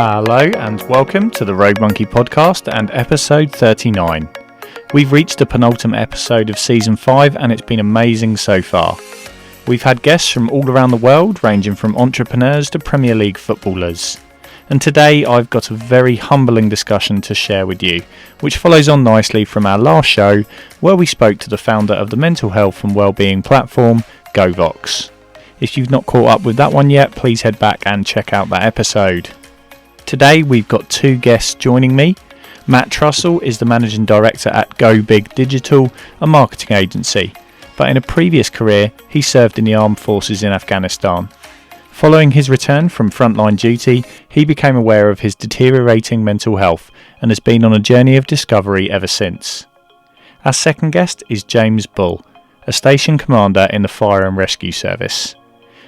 Hello and welcome to the Rogue Monkey podcast and episode 39. We've reached the penultimate episode of season 5 and it's been amazing so far. We've had guests from all around the world, ranging from entrepreneurs to Premier League footballers. And today I've got a very humbling discussion to share with you, which follows on nicely from our last show where we spoke to the founder of the mental health and wellbeing platform, GoVox. If you've not caught up with that one yet, please head back and check out that episode. Today we've got two guests joining me. Matt Trussell is the managing director at Go Big Digital, a marketing agency, but in a previous career he served in the armed forces in Afghanistan. Following his return from frontline duty, he became aware of his deteriorating mental health and has been on a journey of discovery ever since. Our second guest is James Bull, a station commander in the Fire and Rescue Service.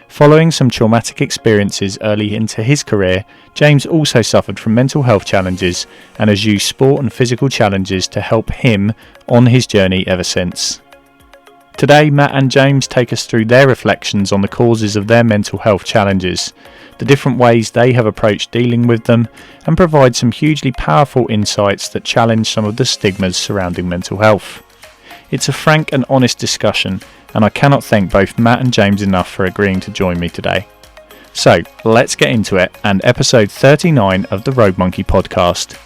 Following some traumatic experiences early into his career, James also suffered from mental health challenges and has used sport and physical challenges to help him on his journey ever since. Today, Matt and James take us through their reflections on the causes of their mental health challenges, the different ways they have approached dealing with them, and provide some hugely powerful insights that challenge some of the stigmas surrounding mental health. It's a frank and honest discussion, and I cannot thank both Matt and James enough for agreeing to join me today. So, let's get into it, and episode 39 of the Rogue Monkey podcast.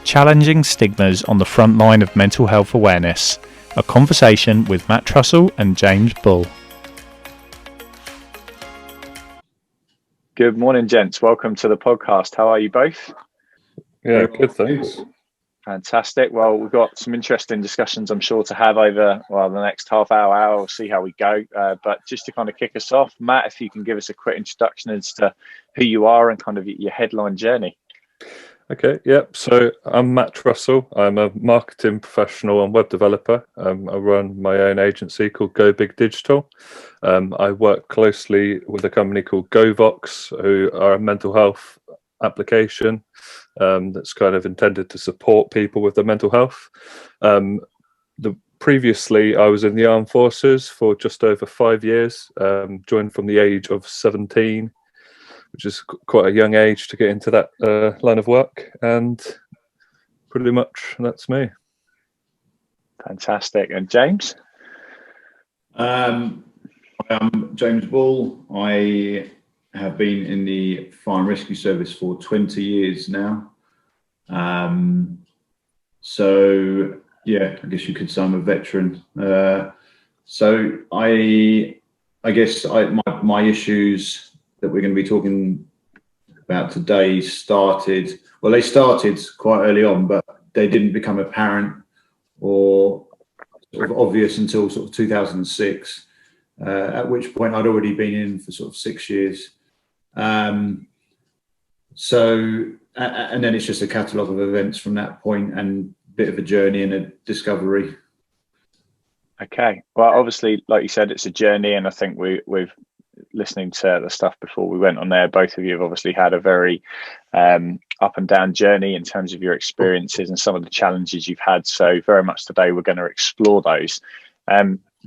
Challenging stigmas on the front line of mental health awareness. A conversation with Matt Trussell and James Bull. Good morning, gents. Welcome to the podcast. How are you both? Yeah, good, thanks. Fantastic. Well, we've got some interesting discussions, I'm sure, to have over the next half hour. We'll see how we go. But just to kind of kick us off, Matt, if you can give us a quick introduction as to who you are and kind of your headline journey. Okay, yep. So I'm Matt Trussell. I'm a marketing professional and web developer. I run my own agency called Go Big Digital. I work closely with a company called GoVox, who are a mental health application that's kind of intended to support people with their mental health. Previously, I was in the armed forces for just over 5 years, joined from the age of 17, which is quite a young age to get into that line of work, and pretty much that's me. Fantastic. And James? I'm James Bull. I have been in the Fire and Rescue Service for 20 years now. So, yeah, I guess you could say I'm a veteran. So I guess my issues that we're going to be talking about today started quite early on, but they didn't become apparent or sort of obvious until sort of 2006, at which point I'd already been in for sort of 6 years. So, and then it's just a catalogue of events from that point and a bit of a journey and a discovery. Okay. Well, obviously, like you said, it's a journey, and I think we've listening to the stuff before we went on there, both of you have obviously had a very up and down journey in terms of your experiences and some of the challenges you've had. So very much today we're going to explore those.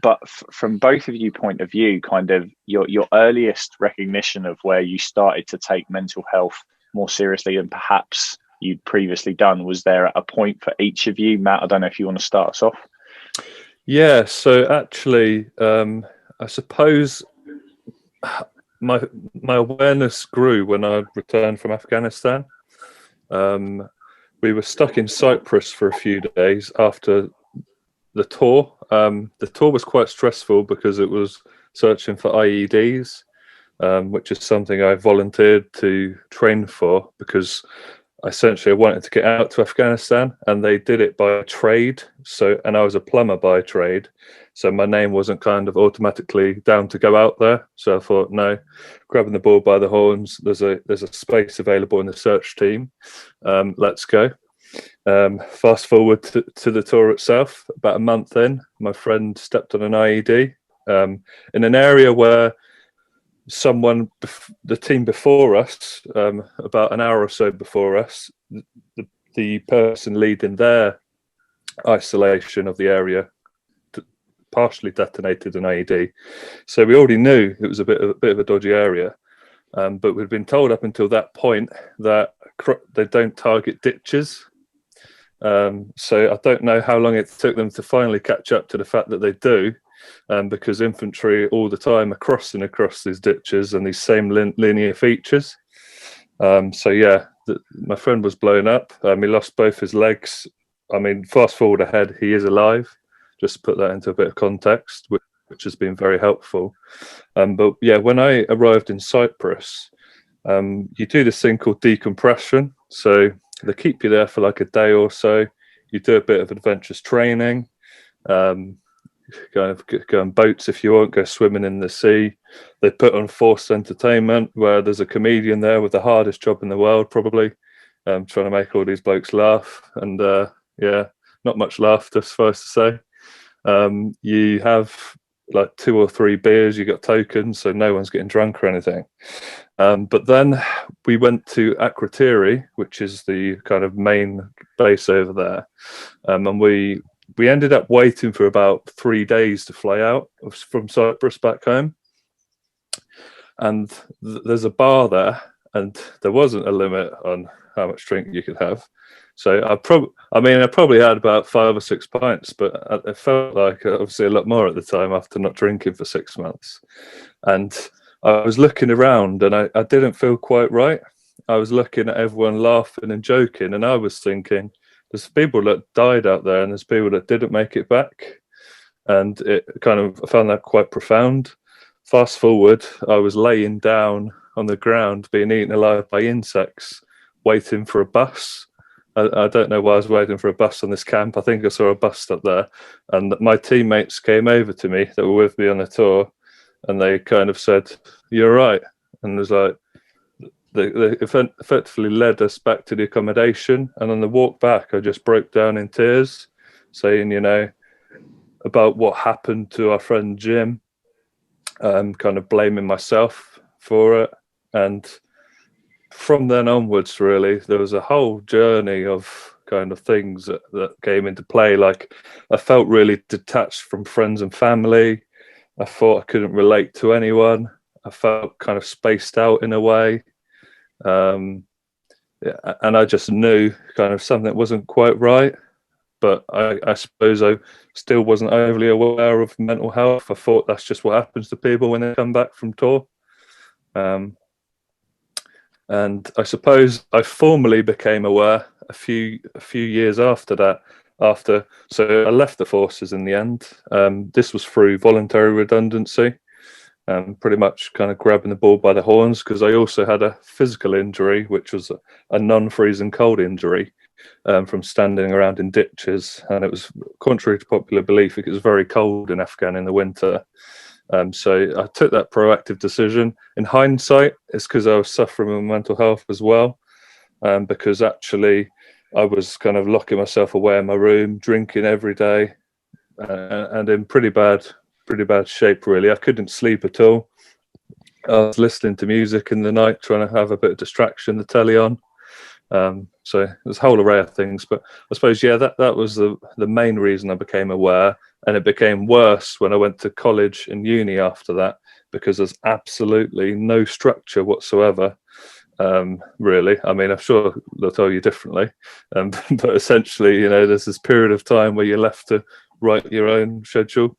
But from both of you point of view, kind of your earliest recognition of where you started to take mental health more seriously than perhaps you'd previously done, was there a point for each of you? Matt, I don't know if you want to start us off. Yeah, so actually, I suppose my awareness grew when I returned from Afghanistan. We were stuck in Cyprus for a few days after the tour. The tour was quite stressful because it was searching for IEDs, which is something I volunteered to train for because essentially I wanted to get out to Afghanistan, and they did it by trade. And I was a plumber by trade, so my name wasn't kind of automatically down to go out there. So I thought, no, grabbing the bull by the horns. There's a space available in the search team. Let's go. Fast forward to the tour itself. About a month in, my friend stepped on an IED in an area where the team before us, about an hour or so before us, the person leading their isolation of the area partially detonated an IED. So we already knew it was a bit of a dodgy area, but we'd been told up until that point that they don't target ditches. So I don't know how long it took them to finally catch up to the fact that they do, because infantry all the time are crossing across these ditches and these same linear features. So yeah, my friend was blown up. He lost both his legs. I mean, fast forward ahead, he is alive. Just to put that into a bit of context, which has been very helpful. But yeah, when I arrived in Cyprus, you do this thing called decompression. So they keep you there for like a day or so. You do a bit of adventurous training, go on boats if you want, go swimming in the sea. They put on forced entertainment where there's a comedian there with the hardest job in the world, probably, trying to make all these blokes laugh. And yeah, not much laughter, suffice to say. You have like 2 or 3 beers, you got tokens, so no one's getting drunk or anything. But then we went to Akrotiri, which is the kind of main base over there, and we ended up waiting for about 3 days to fly out from Cyprus back home. And there's a bar there, and there wasn't a limit on how much drink you could have. So I probably had about 5 or 6 pints, but it felt like obviously a lot more at the time after not drinking for 6 months. And I was looking around, and I didn't feel quite right. I was looking at everyone laughing and joking, and I was thinking, there's people that died out there, and there's people that didn't make it back. And I found that quite profound. Fast forward, I was laying down on the ground, being eaten alive by insects, waiting for a bus. I don't know why I was waiting for a bus on this camp. I think I saw a bus stop there, and my teammates came over to me that were with me on the tour, and they kind of said, "You're right." And there's like, they effectively led us back to the accommodation, and on the walk back, I just broke down in tears, saying, about what happened to our friend Jim, kind of blaming myself for it. And from then onwards, really, there was a whole journey of kind of things that came into play. Like, I felt really detached from friends and family. I thought I couldn't relate to anyone. I felt kind of spaced out in a way. And I just knew kind of something wasn't quite right. But I suppose I still wasn't overly aware of mental health. I thought that's just what happens to people when they come back from tour. And I suppose I formally became aware a few years after that. So I left the forces in the end. This was through voluntary redundancy, pretty much kind of grabbing the bull by the horns, because I also had a physical injury, which was a non-freezing cold injury from standing around in ditches. And it was, contrary to popular belief, it was very cold in Afghan in the winter. So I took that proactive decision. In hindsight, it's because I was suffering with mental health as well, because actually I was kind of locking myself away in my room, drinking every day, and in pretty bad shape, really. I couldn't sleep at all. I was listening to music in the night, trying to have a bit of distraction, the telly on. So there's a whole array of things, but I suppose, yeah, that was the main reason I became aware. And it became worse when I went to college and uni after that, because there's absolutely no structure whatsoever, really. I mean, I'm sure they'll tell you differently, but essentially, there's this period of time where you're left to write your own schedule.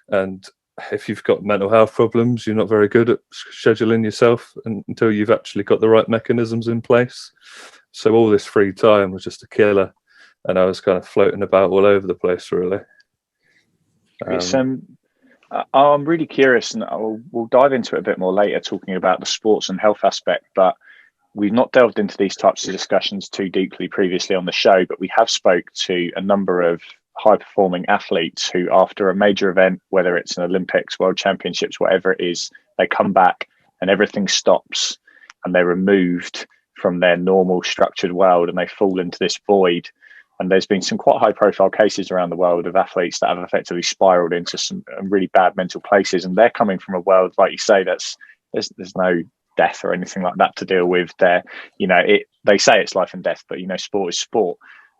And if you've got mental health problems, you're not very good at scheduling yourself until you've actually got the right mechanisms in place. So all this free time was just a killer, and I was kind of floating about all over the place, really. I'm really curious, and we'll dive into it a bit more later, talking about the sports and health aspect, but we've not delved into these types of discussions too deeply previously on the show, but we have spoke to a number of high-performing athletes who, after a major event, whether it's an Olympics, World Championships, whatever it is, they come back and everything stops and they're removed from their normal structured world and they fall into this void. And there's been some quite high-profile cases around the world of athletes that have effectively spiraled into some really bad mental places, and they're coming from a world, like you say, there's no death or anything like that to deal with. They say it's life and death, but sport is sport.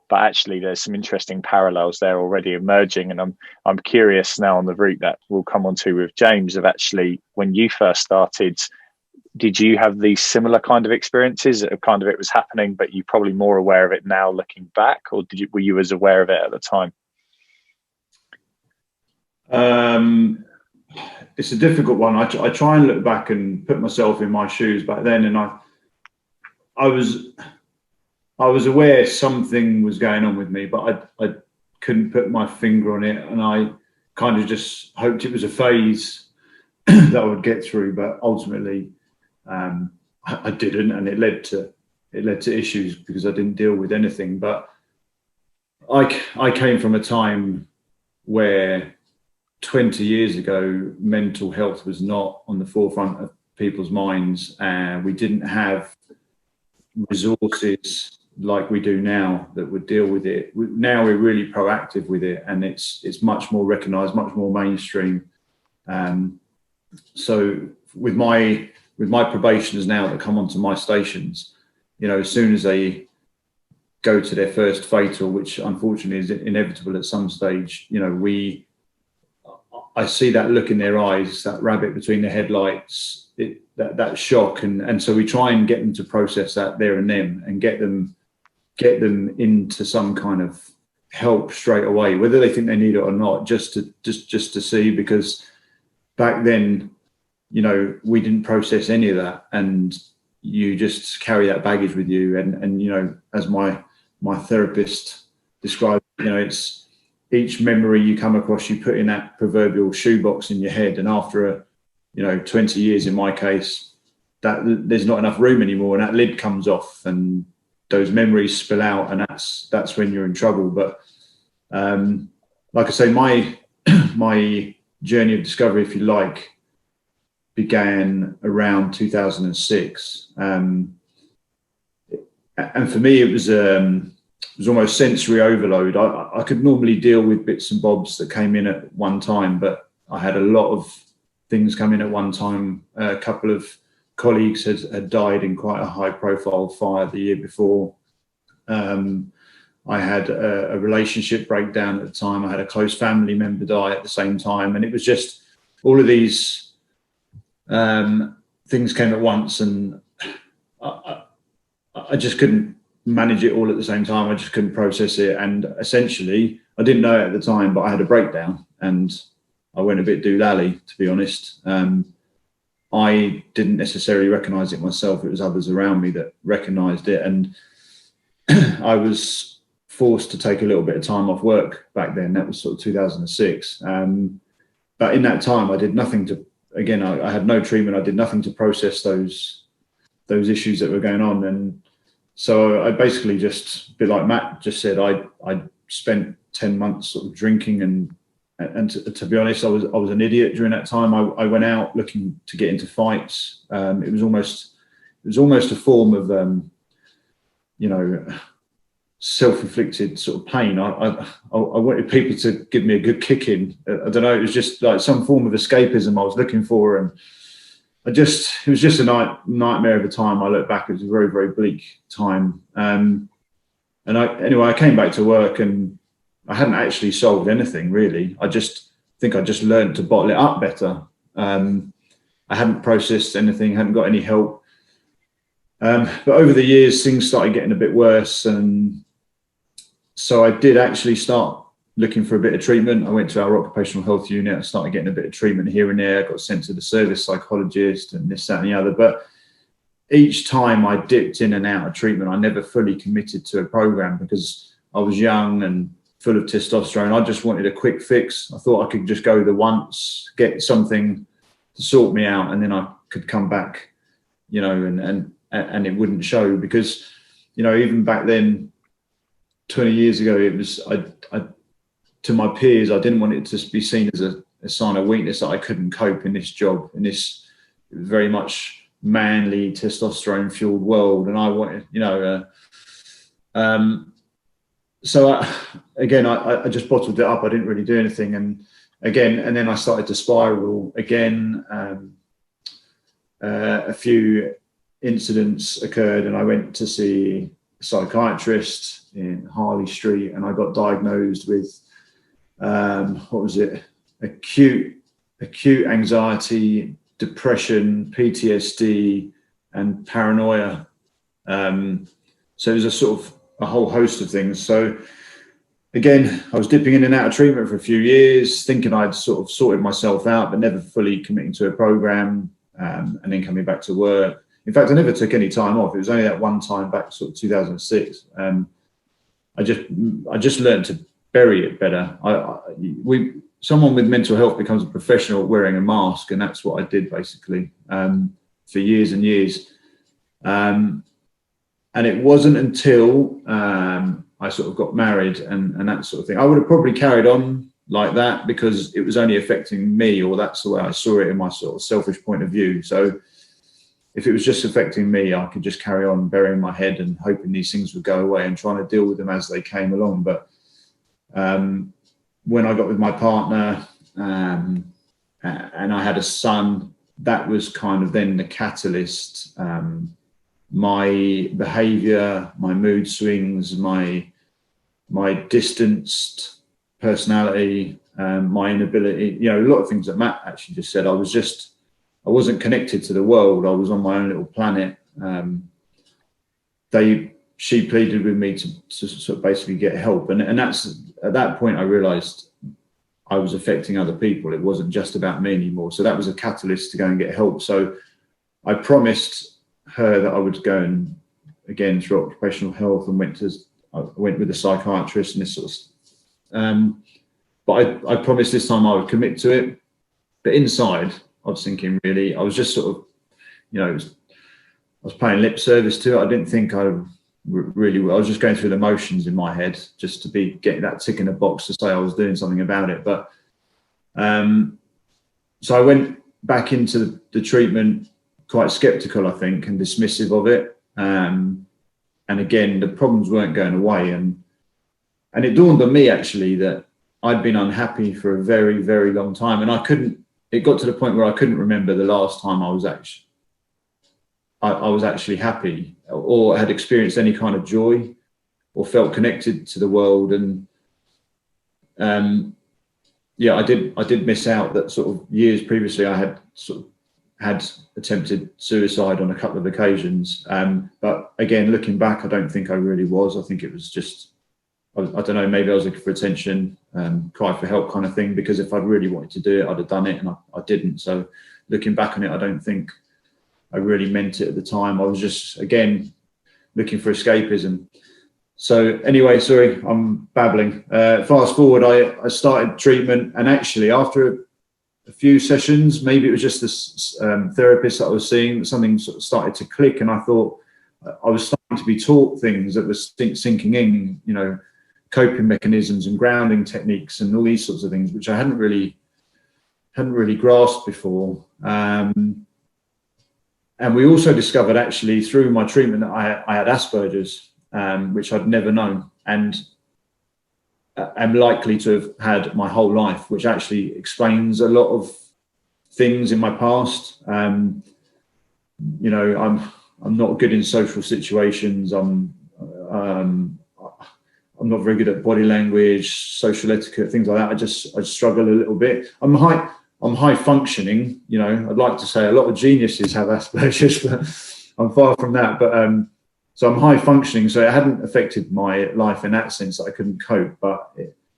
But actually, there's some interesting parallels there already emerging, and I'm curious now on the route that we'll come on to with James of actually when you first started did you have these similar kind of experiences? Kind of it was happening, but you're probably more aware of it now looking back, or were you as aware of it at the time? It's a difficult one. I try and look back and put myself in my shoes back then, and I was aware something was going on with me, but I couldn't put my finger on it, and I kind of just hoped it was a phase that I would get through. But ultimately, I didn't, and it led to issues because I didn't deal with anything. But I came from a time where 20 years ago, mental health was not on the forefront of people's minds, and we didn't have resources like we do now that would deal with it. Now we're really proactive with it, and it's much more recognised, much more mainstream. So with my probationers now that come onto my stations, as soon as they go to their first fatal, which unfortunately is inevitable at some stage, I see that look in their eyes, that rabbit between the headlights, that shock, and so we try and get them to process that there and then, and get them into some kind of help straight away, whether they think they need it or not, just to see, because back then, we didn't process any of that, and you just carry that baggage with you, and as my therapist described, it's each memory you come across, you put in that proverbial shoebox in your head, and after 20 years in my case, that there's not enough room anymore, and that lid comes off, and those memories spill out, and that's when you're in trouble. But like I say, my journey of discovery, if you like, began around 2006, and for me it was almost sensory overload. I could normally deal with bits and bobs that came in at one time, but I had a lot of things come in at one time. A couple of colleagues had died in quite a high profile fire the year before. I had a relationship breakdown at the time. I had a close family member die at the same time. And it was just all of these things came at once, and I just couldn't manage it all at the same time. I just couldn't process it. And essentially, I didn't know it at the time, but I had a breakdown, and I went a bit doolally, to be honest. I didn't necessarily recognize it myself. It was others around me that recognized it. And I was forced to take a little bit of time off work back then. That was sort of 2006. But in that time, I did nothing to, again, I had no treatment. I did nothing to process those issues that were going on. And so I basically just, a bit like Matt just said, I spent 10 months sort of drinking, and to be honest, I was an idiot during that time. I went out looking to get into fights. It was almost a form of self-inflicted sort of pain. I wanted people to give me a good kicking. I don't know. It was just like some form of escapism I was looking for, and it was just a nightmare of a time. I look back, it was a very, very bleak time. And I came back to work, and I hadn't actually solved anything really. I think I just learned to bottle it up better. I hadn't processed anything, hadn't got any help. But over the years, things started getting a bit worse. And so I did actually start looking for a bit of treatment. I went to our occupational health unit. I started getting a bit of treatment here and there. I got sent to the service psychologist and this, that, and the other. But each time I dipped in and out of treatment, I never fully committed to a program because I was young and full of testosterone. I just wanted a quick fix. I thought I could just go the once, get something to sort me out, and then I could come back, and it wouldn't show. Because, even back then, 20 years ago, it was, I to my peers, I didn't want it to be seen as a sign of weakness that I couldn't cope in this job, in this very much manly, testosterone fueled world. And I wanted, so I just bottled it up. I didn't really do anything. And then I started to spiral again. A few incidents occurred, and I went to see a psychiatrist in Harley Street, and I got diagnosed with acute anxiety depression, PTSD, and paranoia. So there's a sort of a whole host of things. So again, I was dipping in and out of treatment for a few years, thinking I'd sort of sorted myself out, but never fully committing to a program, and then coming back to work. In fact, I never took any time off. It was only that one time back, sort of 2006. I just learned to bury it better. Someone with mental health becomes a professional wearing a mask, and that's what I did basically for years and years. And it wasn't until I sort of got married and that sort of thing. I would have probably carried on like that because it was only affecting me, or that's the way I saw it in my sort of selfish point of view. So if it was just affecting me, I could just carry on burying my head and hoping these things would go away and trying to deal with them as they came along. But when I got with my partner and I had a son, that was kind of then the catalyst. My behavior, my mood swings, my distanced personality, my inability, a lot of things that Matt actually just said. I wasn't connected to the world. I was on my own little planet. She pleaded with me to sort of basically get help. And that's, at that point, I realized I was affecting other people. It wasn't just about me anymore. So that was a catalyst to go and get help. So I promised her that I would go and, again, through occupational health, and went with a psychiatrist and this sort of but I promised this time I would commit to it. But inside, I was thinking, really, I was just sort of, I was paying lip service to it. I didn't think I was just going through the motions in my head just to be getting that tick in a box to say I was doing something about it. But so I went back into the treatment quite skeptical, I think, and dismissive of it. And again, the problems weren't going away. And it dawned on me actually that I'd been unhappy for a very, very long time. And it got to the point where I couldn't remember the last time I was actually happy or had experienced any kind of joy or felt connected to the world. And I did miss out that sort of years previously I had attempted suicide on a couple of occasions. But again, looking back, I don't think I really was. I think it was just, I don't know, maybe I was looking for attention, cry for help kind of thing, because if I'd really wanted to do it, I'd have done it, and I didn't. So looking back on it, I don't think I really meant it at the time. I was just, again, looking for escapism. So anyway, sorry, I'm babbling. Fast forward, I started treatment, and actually after a few sessions, maybe it was just this therapist that I was seeing, something sort of started to click, and I thought I was starting to be taught things that was sinking in, coping mechanisms and grounding techniques and all these sorts of things, which I hadn't really grasped before. And we also discovered actually through my treatment that I had Asperger's, which I'd never known, and am likely to have had my whole life, which actually explains a lot of things in my past. I'm not good in social situations. I'm not very good at body language, social etiquette, things like that. I struggle a little bit. I'm high functioning. I'd like to say a lot of geniuses have Asperger's, but I'm far from that. But so I'm high functioning, so it hadn't affected my life in that sense that I couldn't cope, but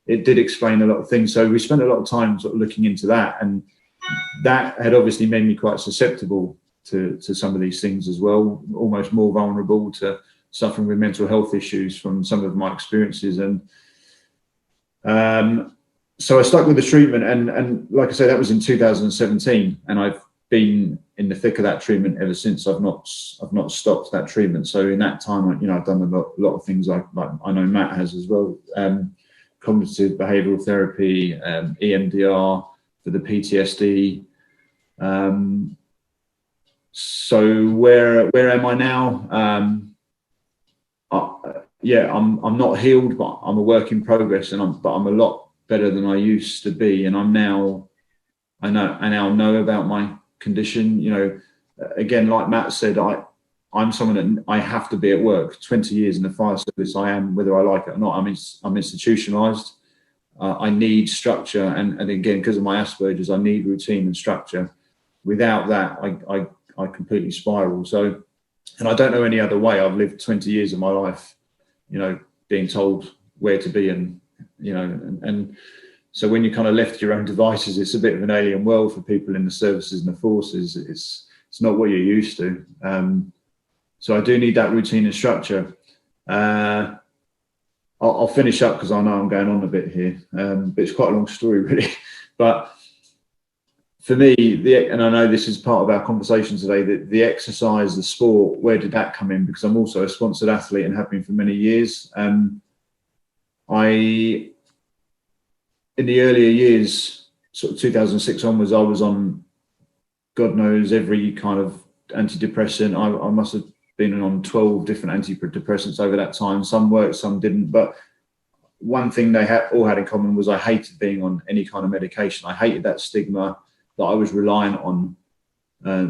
it did explain a lot of things. So we spent a lot of time sort of looking into that, and that had obviously made me quite susceptible to some of these things as well, almost more vulnerable to suffering with mental health issues from some of my experiences. And so I stuck with the treatment, and like I say, that was in 2017, and I've been in the thick of that treatment ever since. I've not stopped that treatment. So in that time, I've done a lot of things like I know Matt has as well, cognitive behavioural therapy, EMDR for the PTSD. So where am I now? I'm not healed, but I'm a work in progress, and I'm a lot better than I used to be. And I now know about my condition. Again, like Matt said, I'm someone that I have to be at work. 20 years in the fire service, I am, whether I like it or not. I'm institutionalized. I need structure, and again, because of my Asperger's, I need routine and structure. without that, I completely spiral. So, and I don't know any other way. I've lived 20 years of my life, you know, being told where to be, and you know, and so when you're kind of left to your own devices, it's a bit of an alien world for people in the services and the forces. It's not what you're used to. So I do need that routine and structure. I'll finish up because I know I'm going on a bit here, but it's quite a long story really. But for me, and I know this is part of our conversation today, the exercise, the sport, where did that come in? Because I'm also a sponsored athlete and have been for many years. In the earlier years, sort of 2006 onwards, I was on, God knows, every kind of antidepressant. I must have been on 12 different antidepressants over that time. Some worked, some didn't. But one thing they all had in common was I hated being on any kind of medication. I hated that stigma that I was reliant on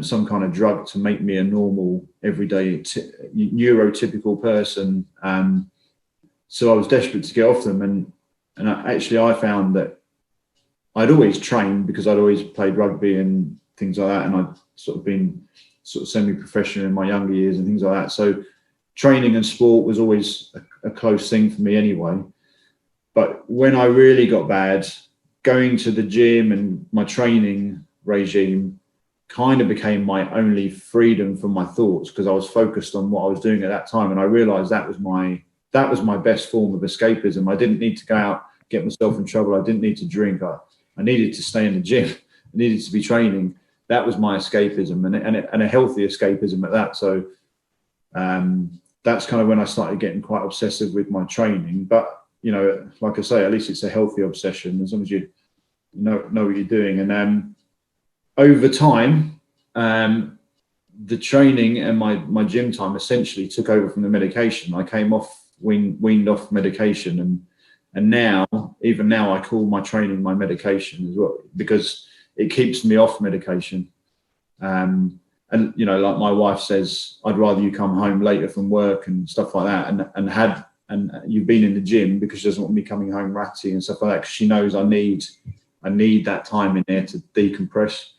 some kind of drug to make me a normal, everyday, neurotypical person. So I was desperate to get off them. And I found that I'd always trained because I'd always played rugby and things like that. And I'd sort of been sort of semi-professional in my younger years and things like that. So training and sport was always a close thing for me anyway. But when I really got bad, going to the gym and my training regime kind of became my only freedom from my thoughts, because I was focused on what I was doing at that time. And I realized that was my best form of escapism. I didn't need to go out, get myself in trouble. I didn't need to drink. I needed to stay in the gym. I needed to be training. That was my escapism, and a healthy escapism at that. So that's kind of when I started getting quite obsessive with my training. But, you know, like I say, at least it's a healthy obsession as long as you know what you're doing. And over time, the training and my gym time essentially took over from the medication. I came off, weaned off medication, and now, even now, I call my training my medication as well, because it keeps me off medication. And, you know, like my wife says, I'd rather you come home later from work and stuff like that, and you've been in the gym, because she doesn't want me coming home ratty and stuff like that, because she knows I need that time in there to decompress.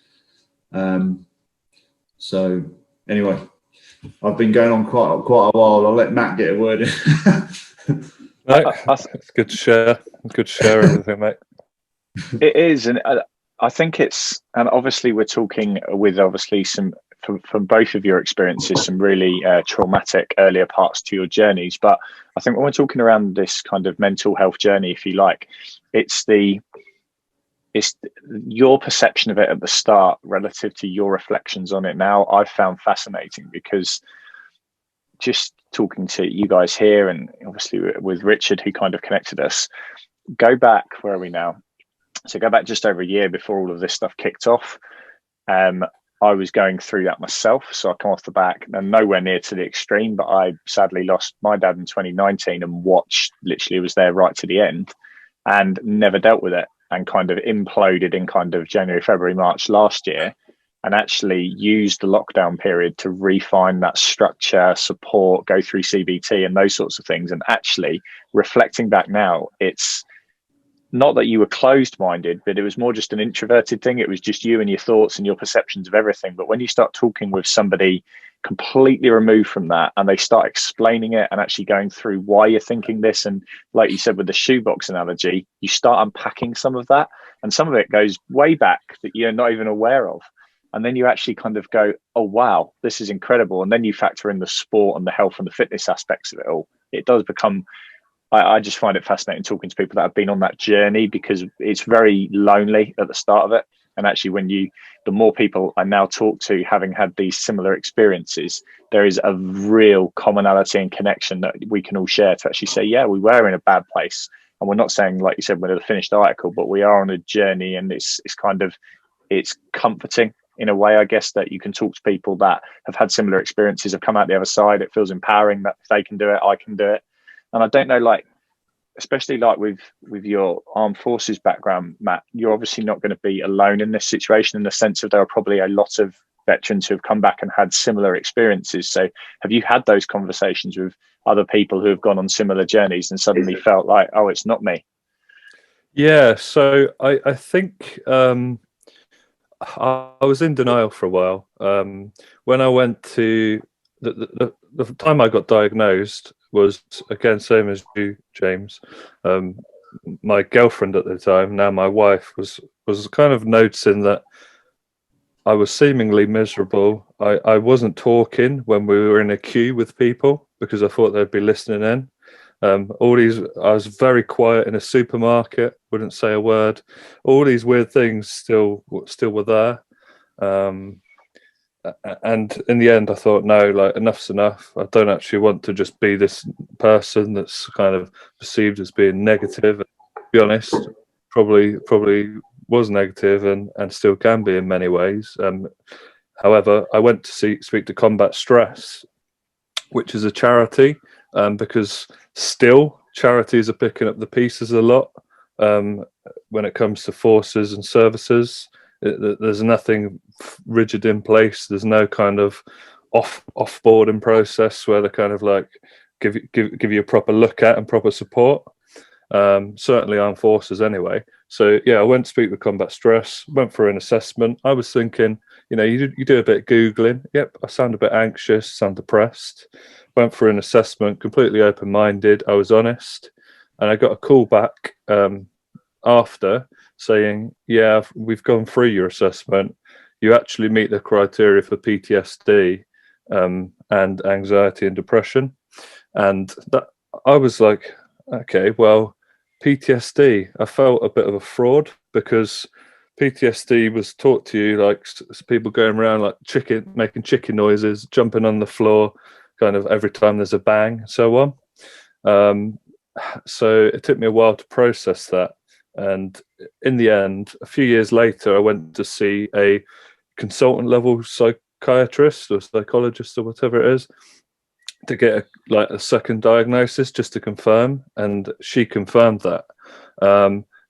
So anyway, I've been going on quite a while. I'll let Matt get a word in. No, it's good to share. Good to share everything, mate. It is, and I think it's, and obviously we're talking with obviously some from both of your experiences, some really traumatic earlier parts to your journeys. But I think when we're talking around this kind of mental health journey, if you like, it's your perception of it at the start relative to your reflections on it now. I've found fascinating, because just talking to you guys here, and obviously with Richard, who kind of connected us, go back, where are we now? So go back just over a year before all of this stuff kicked off. I was going through that myself. So I come off the back, and nowhere near to the extreme, but I sadly lost my dad in 2019 and literally was there right to the end, and never dealt with it, and kind of imploded in kind of January, February, March last year, and actually used the lockdown period to refine that structure, support, go through CBT and those sorts of things. And actually reflecting back now, it's not that you were closed-minded, but it was more just an introverted thing. It was just you and your thoughts and your perceptions of everything. But when you start talking with somebody completely removed from that, and they start explaining it and actually going through why you're thinking this, and like you said with the shoebox analogy, you start unpacking some of that, and some of it goes way back that you're not even aware of. And then you actually kind of go, oh, wow, this is incredible. And then you factor in the sport and the health and the fitness aspects of it all. It does become, I just find it fascinating talking to people that have been on that journey, because it's very lonely at the start of it. And actually, the more people I now talk to, having had these similar experiences, there is a real commonality and connection that we can all share to actually say, yeah, we were in a bad place. And we're not saying, like you said, we're the finished article, but we are on a journey, and it's comforting in a way, I guess, that you can talk to people that have had similar experiences, have come out the other side. It feels empowering that if they can do it, I can do it. And I don't know, like, especially like with your armed forces background, Matt, you're obviously not going to be alone in this situation, in the sense of there are probably a lot of veterans who have come back and had similar experiences. So have you had those conversations with other people who have gone on similar journeys and suddenly felt like, oh, it's not me? Yeah, so I think I was in denial for a while. When I went to the time I got diagnosed was, again, same as you, James. My girlfriend at the time, now my wife, was kind of noticing that I was seemingly miserable. I wasn't talking when we were in a queue with people because I thought they'd be listening in. I was very quiet in a supermarket, wouldn't say a word. All these weird things still were there. And in the end, I thought, no, like, enough's enough. I don't actually want to just be this person that's kind of perceived as being negative. To be honest, probably was negative and still can be in many ways. However, I went to speak to Combat Stress, which is a charity, because still charities are picking up the pieces a lot when it comes to forces and services. There's nothing rigid in place. There's no kind of offboarding process where they kind of like give you a proper look at and proper support. Certainly armed forces anyway. So yeah, I went to speak with Combat Stress, went for an assessment. I was thinking, you do a bit of Googling. Yep, I sound a bit anxious, sound depressed. Went for an assessment, completely open-minded. I was honest. And I got a call back after saying, yeah, we've gone through your assessment. You actually meet the criteria for PTSD and anxiety and depression. And that, I was like, okay, well, PTSD, I felt a bit of a fraud because PTSD was taught to you like people going around like making chicken noises, jumping on the floor, kind of every time there's a bang, so on. So it took me a while to process that. And in the end, a few years later, I went to see a consultant level psychiatrist or psychologist or whatever it is to get a second diagnosis just to confirm, and she confirmed that.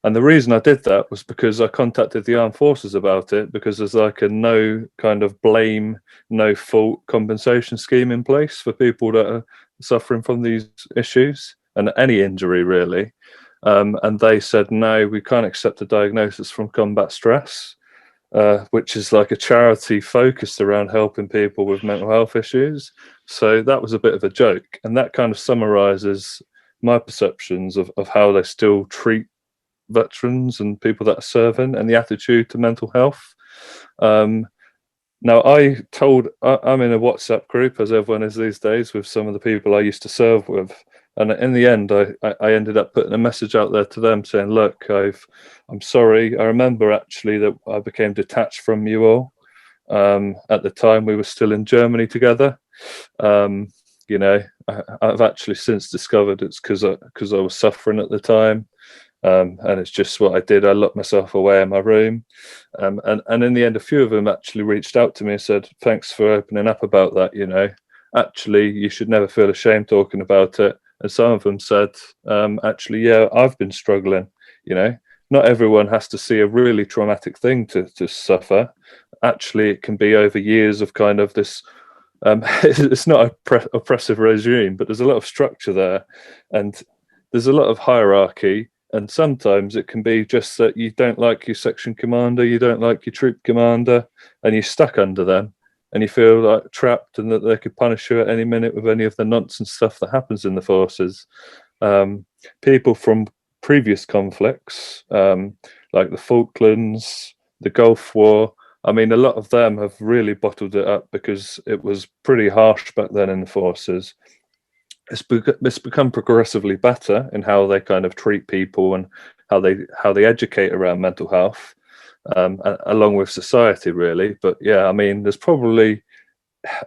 And the reason I did that was because I contacted the armed forces about it, because there's like a no kind of blame, no fault compensation scheme in place for people that are suffering from these issues and any injury really. And they said, no, we can't accept a diagnosis from Combat Stress, which is like a charity focused around helping people with mental health issues. So that was a bit of a joke. And that kind of summarizes my perceptions of how they still treat veterans and people that are serving and the attitude to mental health. Now, I'm in a WhatsApp group, as everyone is these days, with some of the people I used to serve with. And in the end, I ended up putting a message out there to them saying, look, I'm sorry. I remember actually that I became detached from you all. At the time, we were still in Germany together. I've actually since discovered it's because I was suffering at the time. And it's just what I did. I locked myself away in my room. And in the end, a few of them actually reached out to me and said, thanks for opening up about that. Actually, you should never feel ashamed talking about it. And some of them said, actually, yeah, I've been struggling. Not everyone has to see a really traumatic thing to suffer. Actually, it can be over years of kind of this. It's not an oppressive regime, but there's a lot of structure there, and there's a lot of hierarchy. And sometimes it can be just that you don't like your section commander, you don't like your troop commander, and you're stuck under them, and you feel like trapped, and that they could punish you at any minute with any of the nonsense stuff that happens in the forces. People from previous conflicts, like the Falklands, the Gulf War, I mean, a lot of them have really bottled it up because it was pretty harsh back then in the forces. It's become progressively better in how they kind of treat people and how they educate around mental health, along with society, really. But yeah, I mean, there's probably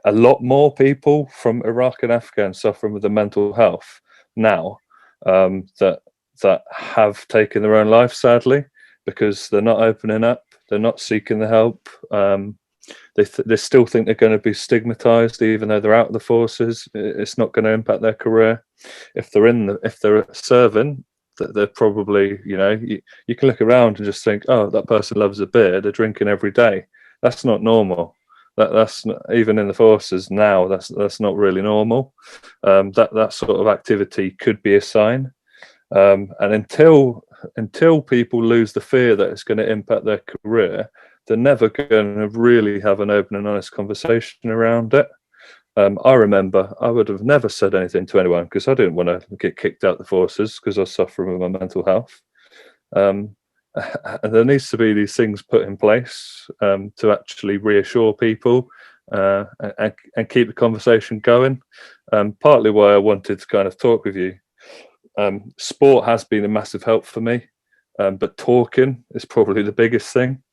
a lot more people from Iraq and Afghan suffering with the mental health now that have taken their own life, sadly, because they're not opening up, they're not seeking the help. They still think they're going to be stigmatized, even though they're out of the forces. It's not going to impact their career. If they're serving, they're probably, you can look around and just think, oh, that person loves a beer. They're drinking every day. That's not normal. That's not, even in the forces now. That's not really normal. That sort of activity could be a sign. And until until people lose the fear that it's going to impact their career, they're never going to really have an open and honest conversation around it. I remember I would have never said anything to anyone because I didn't want to get kicked out the forces because I suffer with my mental health. And there needs to be these things put in place to actually reassure people and keep the conversation going. Partly why I wanted to kind of talk with you. Sport has been a massive help for me, but talking is probably the biggest thing.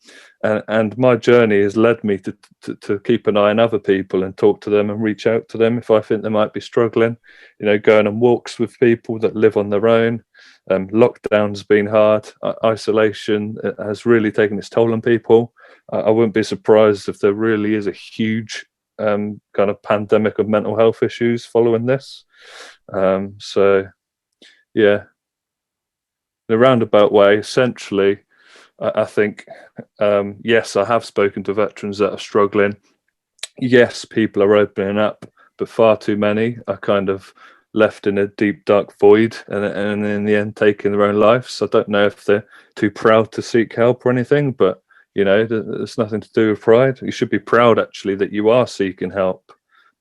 And my journey has led me to keep an eye on other people and talk to them and reach out to them if I think they might be struggling. You know, going on walks with people that live on their own. Lockdown's been hard. Isolation has really taken its toll on people. I wouldn't be surprised if there really is a huge kind of pandemic of mental health issues following this. So, yeah, in a roundabout way, essentially, I think, yes, I have spoken to veterans that are struggling. Yes, people are opening up, but far too many are kind of left in a deep, dark void and in the end taking their own lives. I don't know if they're too proud to seek help or anything, but, you know, there's nothing to do with pride. You should be proud, actually, that you are seeking help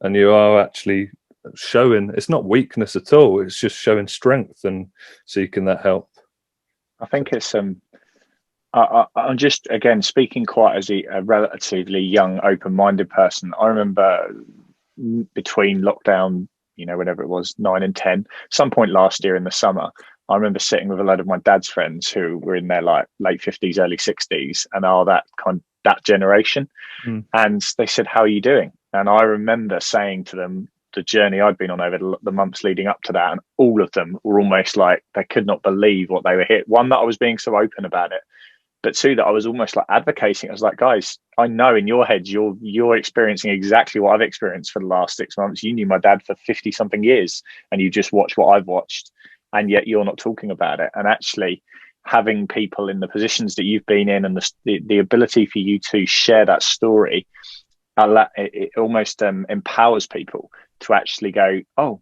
and you are actually showing, it's not weakness at all, it's just showing strength and seeking that help. I think it's I'm just, again, speaking quite as a relatively young, open-minded person. I remember between lockdown, you know, whenever it was 9 and 10, some point last year in the summer, I remember sitting with a load of my dad's friends who were in their like late 50s, early 60s, and are that generation. And they said, "How are you doing?" And I remember saying to them the journey I'd been on over the months leading up to that, and all of them were almost like they could not believe what they were hearing. One, that I was being so open about it, but two, that I was almost like advocating. I was like, guys, I know in your heads you're experiencing exactly what I've experienced for the last 6 months. You knew my dad for 50 something years, and you just watched what I've watched, and yet you're not talking about it. And actually, having people in the positions that you've been in, and the ability for you to share that story, it almost empowers people to actually go, oh,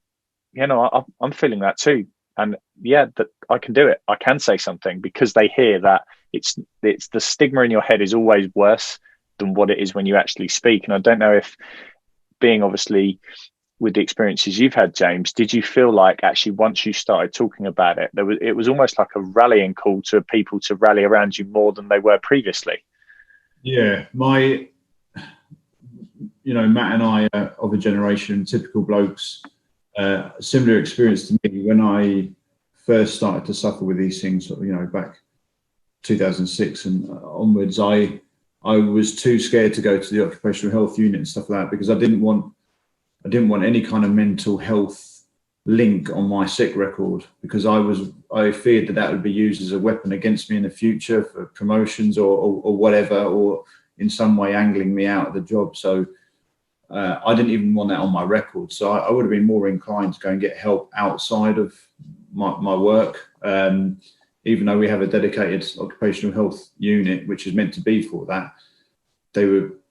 you know, I'm feeling that too. And yeah, that I can do it. I can say something, because they hear that it's the stigma in your head is always worse than what it is when you actually speak. And I don't know if, being obviously with the experiences you've had, James, did you feel like actually once you started talking about it, it was almost like a rallying call to people to rally around you more than they were previously? Yeah, Matt and I are of a generation, typical blokes, similar experience to me when I first started to suffer with these things, you know, back 2006 and onwards. I was too scared to go to the occupational health unit and stuff like that, because I didn't want any kind of mental health link on my sick record, because I feared that would be used as a weapon against me in the future for promotions or whatever, or in some way angling me out of the job. So I didn't even want that on my record. So I would have been more inclined to go and get help outside of my work, even though we have a dedicated occupational health unit, which is meant to be for that.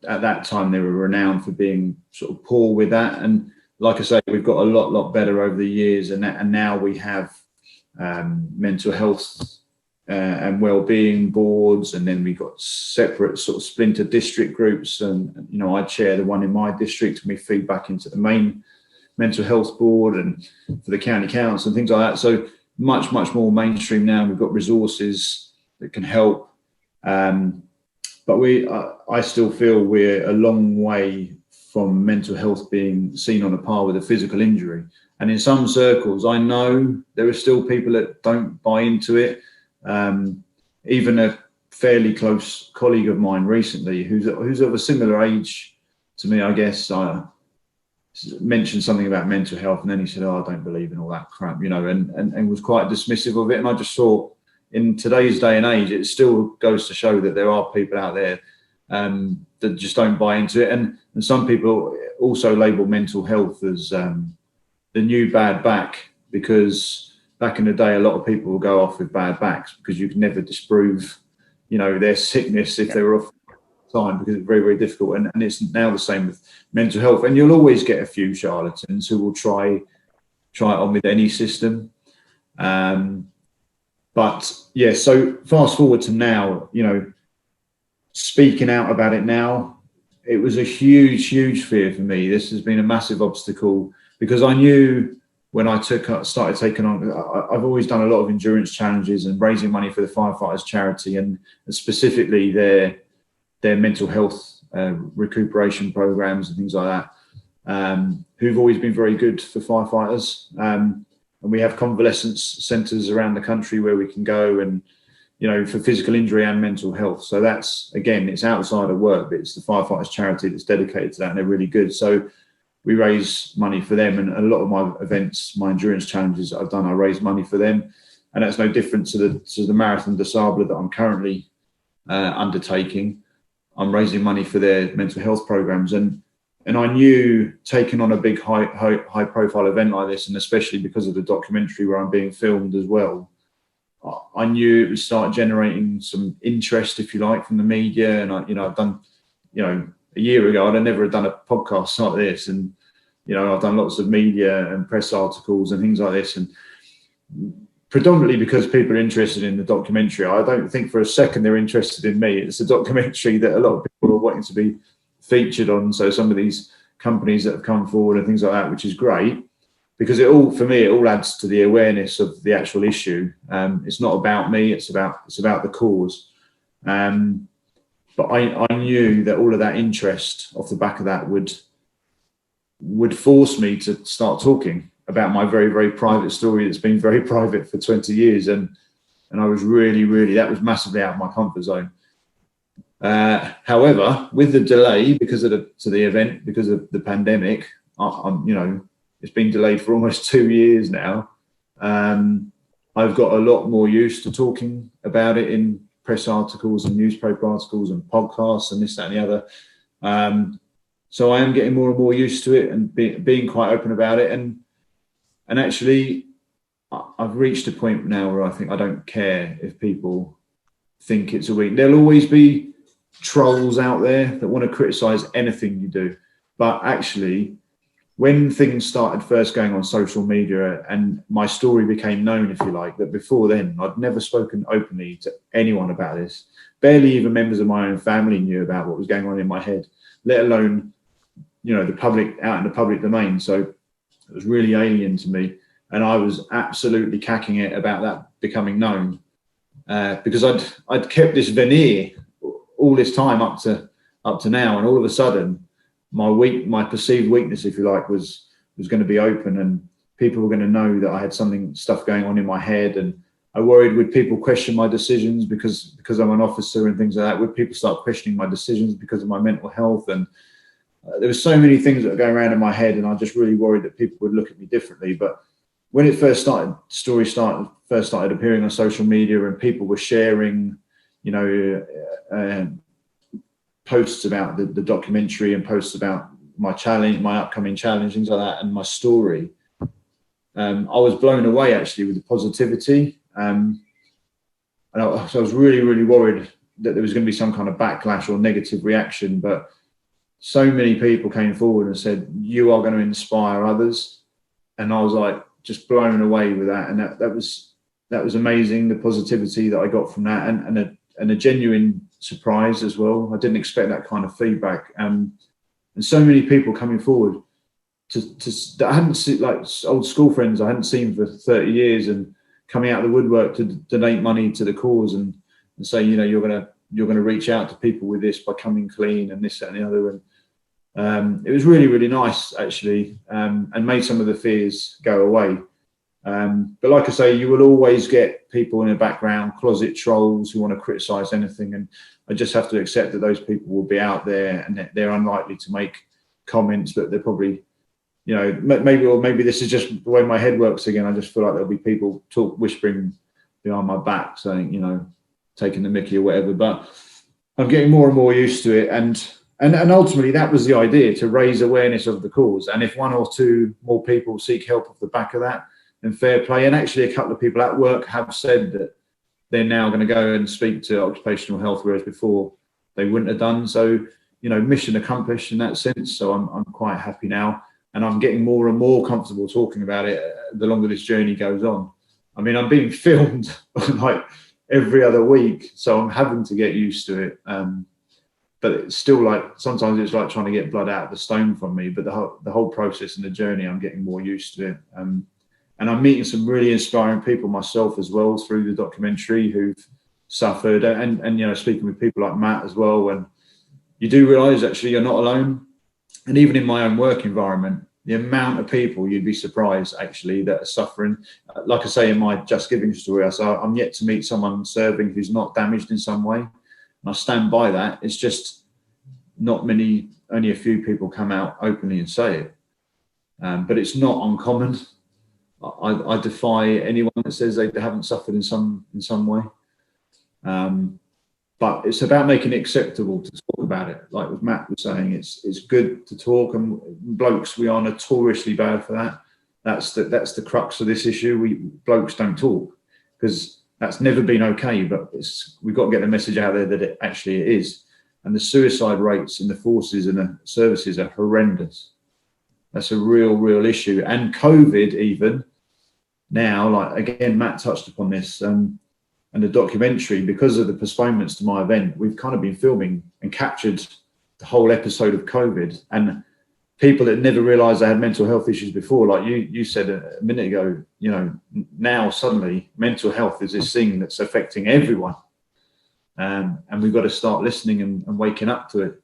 At that time, they were renowned for being sort of poor with that. And like I say, we've got a lot better over the years. And now we have mental health and wellbeing boards, and then we've got separate sort of splinter district groups. And, you know, I chair the one in my district, and we feed back into the main mental health board and for the county council and things like that. So much more mainstream now. We've got resources that can help. But I still feel we're a long way from mental health being seen on a par with a physical injury. And in some circles, I know there are still people that don't buy into it. Even a fairly close colleague of mine recently, who's of a similar age to me, I guess, mentioned something about mental health, and then he said, "Oh, I don't believe in all that crap," you know, and was quite dismissive of it. And I just thought, in today's day and age, it still goes to show that there are people out there that just don't buy into it. And some people also label mental health as the new bad back, because back in the day, a lot of people will go off with bad backs because you can never disprove, you know, their sickness if they were off time, because it's very, very difficult. And it's now the same with mental health. And you'll always get a few charlatans who will try it on with any system. But yeah, so fast forward to now, speaking out about it now, it was a huge fear for me. This has been a massive obstacle because I knew when I started taking on, I've always done a lot of endurance challenges and raising money for the firefighters charity and specifically their mental health recuperation programs and things like that, who've always been very good for firefighters. And we have convalescence centres around the country where we can go and, for physical injury and mental health. So that's, again, it's outside of work, but it's the firefighters charity that's dedicated to that, and they're really good. So we raise money for them, and a lot of my events, my endurance challenges that I've done, I raise money for them, and that's no different to the Marathon des Sables that I'm currently undertaking. I'm raising money for their mental health programs, and I knew taking on a big high profile event like this, and especially because of the documentary where I'm being filmed as well, I knew it would start generating some interest, if you like, from the media. And I've done, a year ago, I'd never done a podcast like this, and I've done lots of media and press articles and things like this, and predominantly because people are interested in the documentary. I don't think for a second they're interested in me. It's a documentary that a lot of people are wanting to be featured on. So some of these companies that have come forward and things like that, which is great, because it all adds to the awareness of the actual issue. It's not about me. It's about the cause. But I knew that all of that interest off the back of that would force me to start talking about my very, very private story that's been very private for 20 years. And I was really, that was massively out of my comfort zone. However, with the delay to the event, because of the pandemic, it's been delayed for almost 2 years now. I've got a lot more used to talking about it in press articles and newspaper articles and podcasts and this, that, and the other. So I am getting more and more used to it and being quite open about it. And actually, I've reached a point now where I think I don't care if people think it's a weak. There'll always be trolls out there that want to criticize anything you do. But actually, when things started first going on social media and my story became known, if you like, that before then I'd never spoken openly to anyone about this. Barely even members of my own family knew about what was going on in my head, let alone, the public, out in the public domain. So it was really alien to me. And I was absolutely cacking it about that becoming known, because I'd kept this veneer all this time up to now. And all of a sudden, my perceived weakness, if you like, was going to be open, and people were going to know that I had stuff going on in my head. And I worried, would people question my decisions because I'm an officer and things like that? Would people start questioning my decisions because of my mental health? And there were so many things that were going around in my head, and I just really worried that people would look at me differently. But when it first started, first started appearing on social media, and people were sharing, posts about the documentary and posts about my challenge, my upcoming challenge, things like that, and my story, I was blown away actually with the positivity. So I was really worried that there was going to be some kind of backlash or negative reaction, but so many people came forward and said, you are going to inspire others. And I was like, just blown away with that. And that was amazing, the positivity that I got from that, and a genuine surprise as well. I didn't expect that kind of feedback. And so many people coming forward that I hadn't seen, like old school friends I hadn't seen for 30 years, and coming out of the woodwork to donate money to the cause and say, you're going to reach out to people with this by coming clean and this, that, and the other. And it was really nice actually, and made some of the fears go away. But like I say, you will always get people in the background, closet trolls who want to criticize anything. And I just have to accept that those people will be out there, and they're unlikely to make comments, but they're probably, maybe this is just the way my head works again. I just feel like there'll be people whispering behind my back saying, taking the mickey or whatever. But I'm getting more and more used to it. And ultimately that was the idea, to raise awareness of the cause. And if one or two more people seek help off the back of that, then fair play. And actually a couple of people at work have said that they're now going to go and speak to occupational health, whereas before they wouldn't have done. So, mission accomplished in that sense. So I'm quite happy now, and I'm getting more and more comfortable talking about it the longer this journey goes on. I mean, I'm being filmed like every other week, so I'm having to get used to it. But it's still like, sometimes it's like trying to get blood out of the stone from me, but the whole process and the journey, I'm getting more used to it. And I'm meeting some really inspiring people myself as well through the documentary who've suffered, and you know, speaking with people like Matt as well, when you do realize actually you're not alone. And even in my own work environment, the amount of people, you'd be surprised actually, that are suffering. Like I say in my Just Giving story, I say I'm yet to meet someone serving who's not damaged in some way. And I stand by that. It's just not many, only a few people come out openly and say it. But it's not uncommon. I defy anyone that says they haven't suffered in some way. But it's about making it acceptable to talk about it. Like with Matt was saying, it's good to talk, and blokes, we are notoriously bad for that. That's the crux of this issue. Blokes don't talk because that's never been okay, but we've got to get the message out there that it is. And the suicide rates in the forces and the services are horrendous. That's a real issue. And COVID even now, like again, Matt touched upon this, and the documentary, because of the postponements to my event, we've kind of been filming and captured the whole episode of COVID, and people that never realized they had mental health issues before, like you said a minute ago, you know, now suddenly mental health is this thing that's affecting everyone. And we've got to start listening and waking up to it.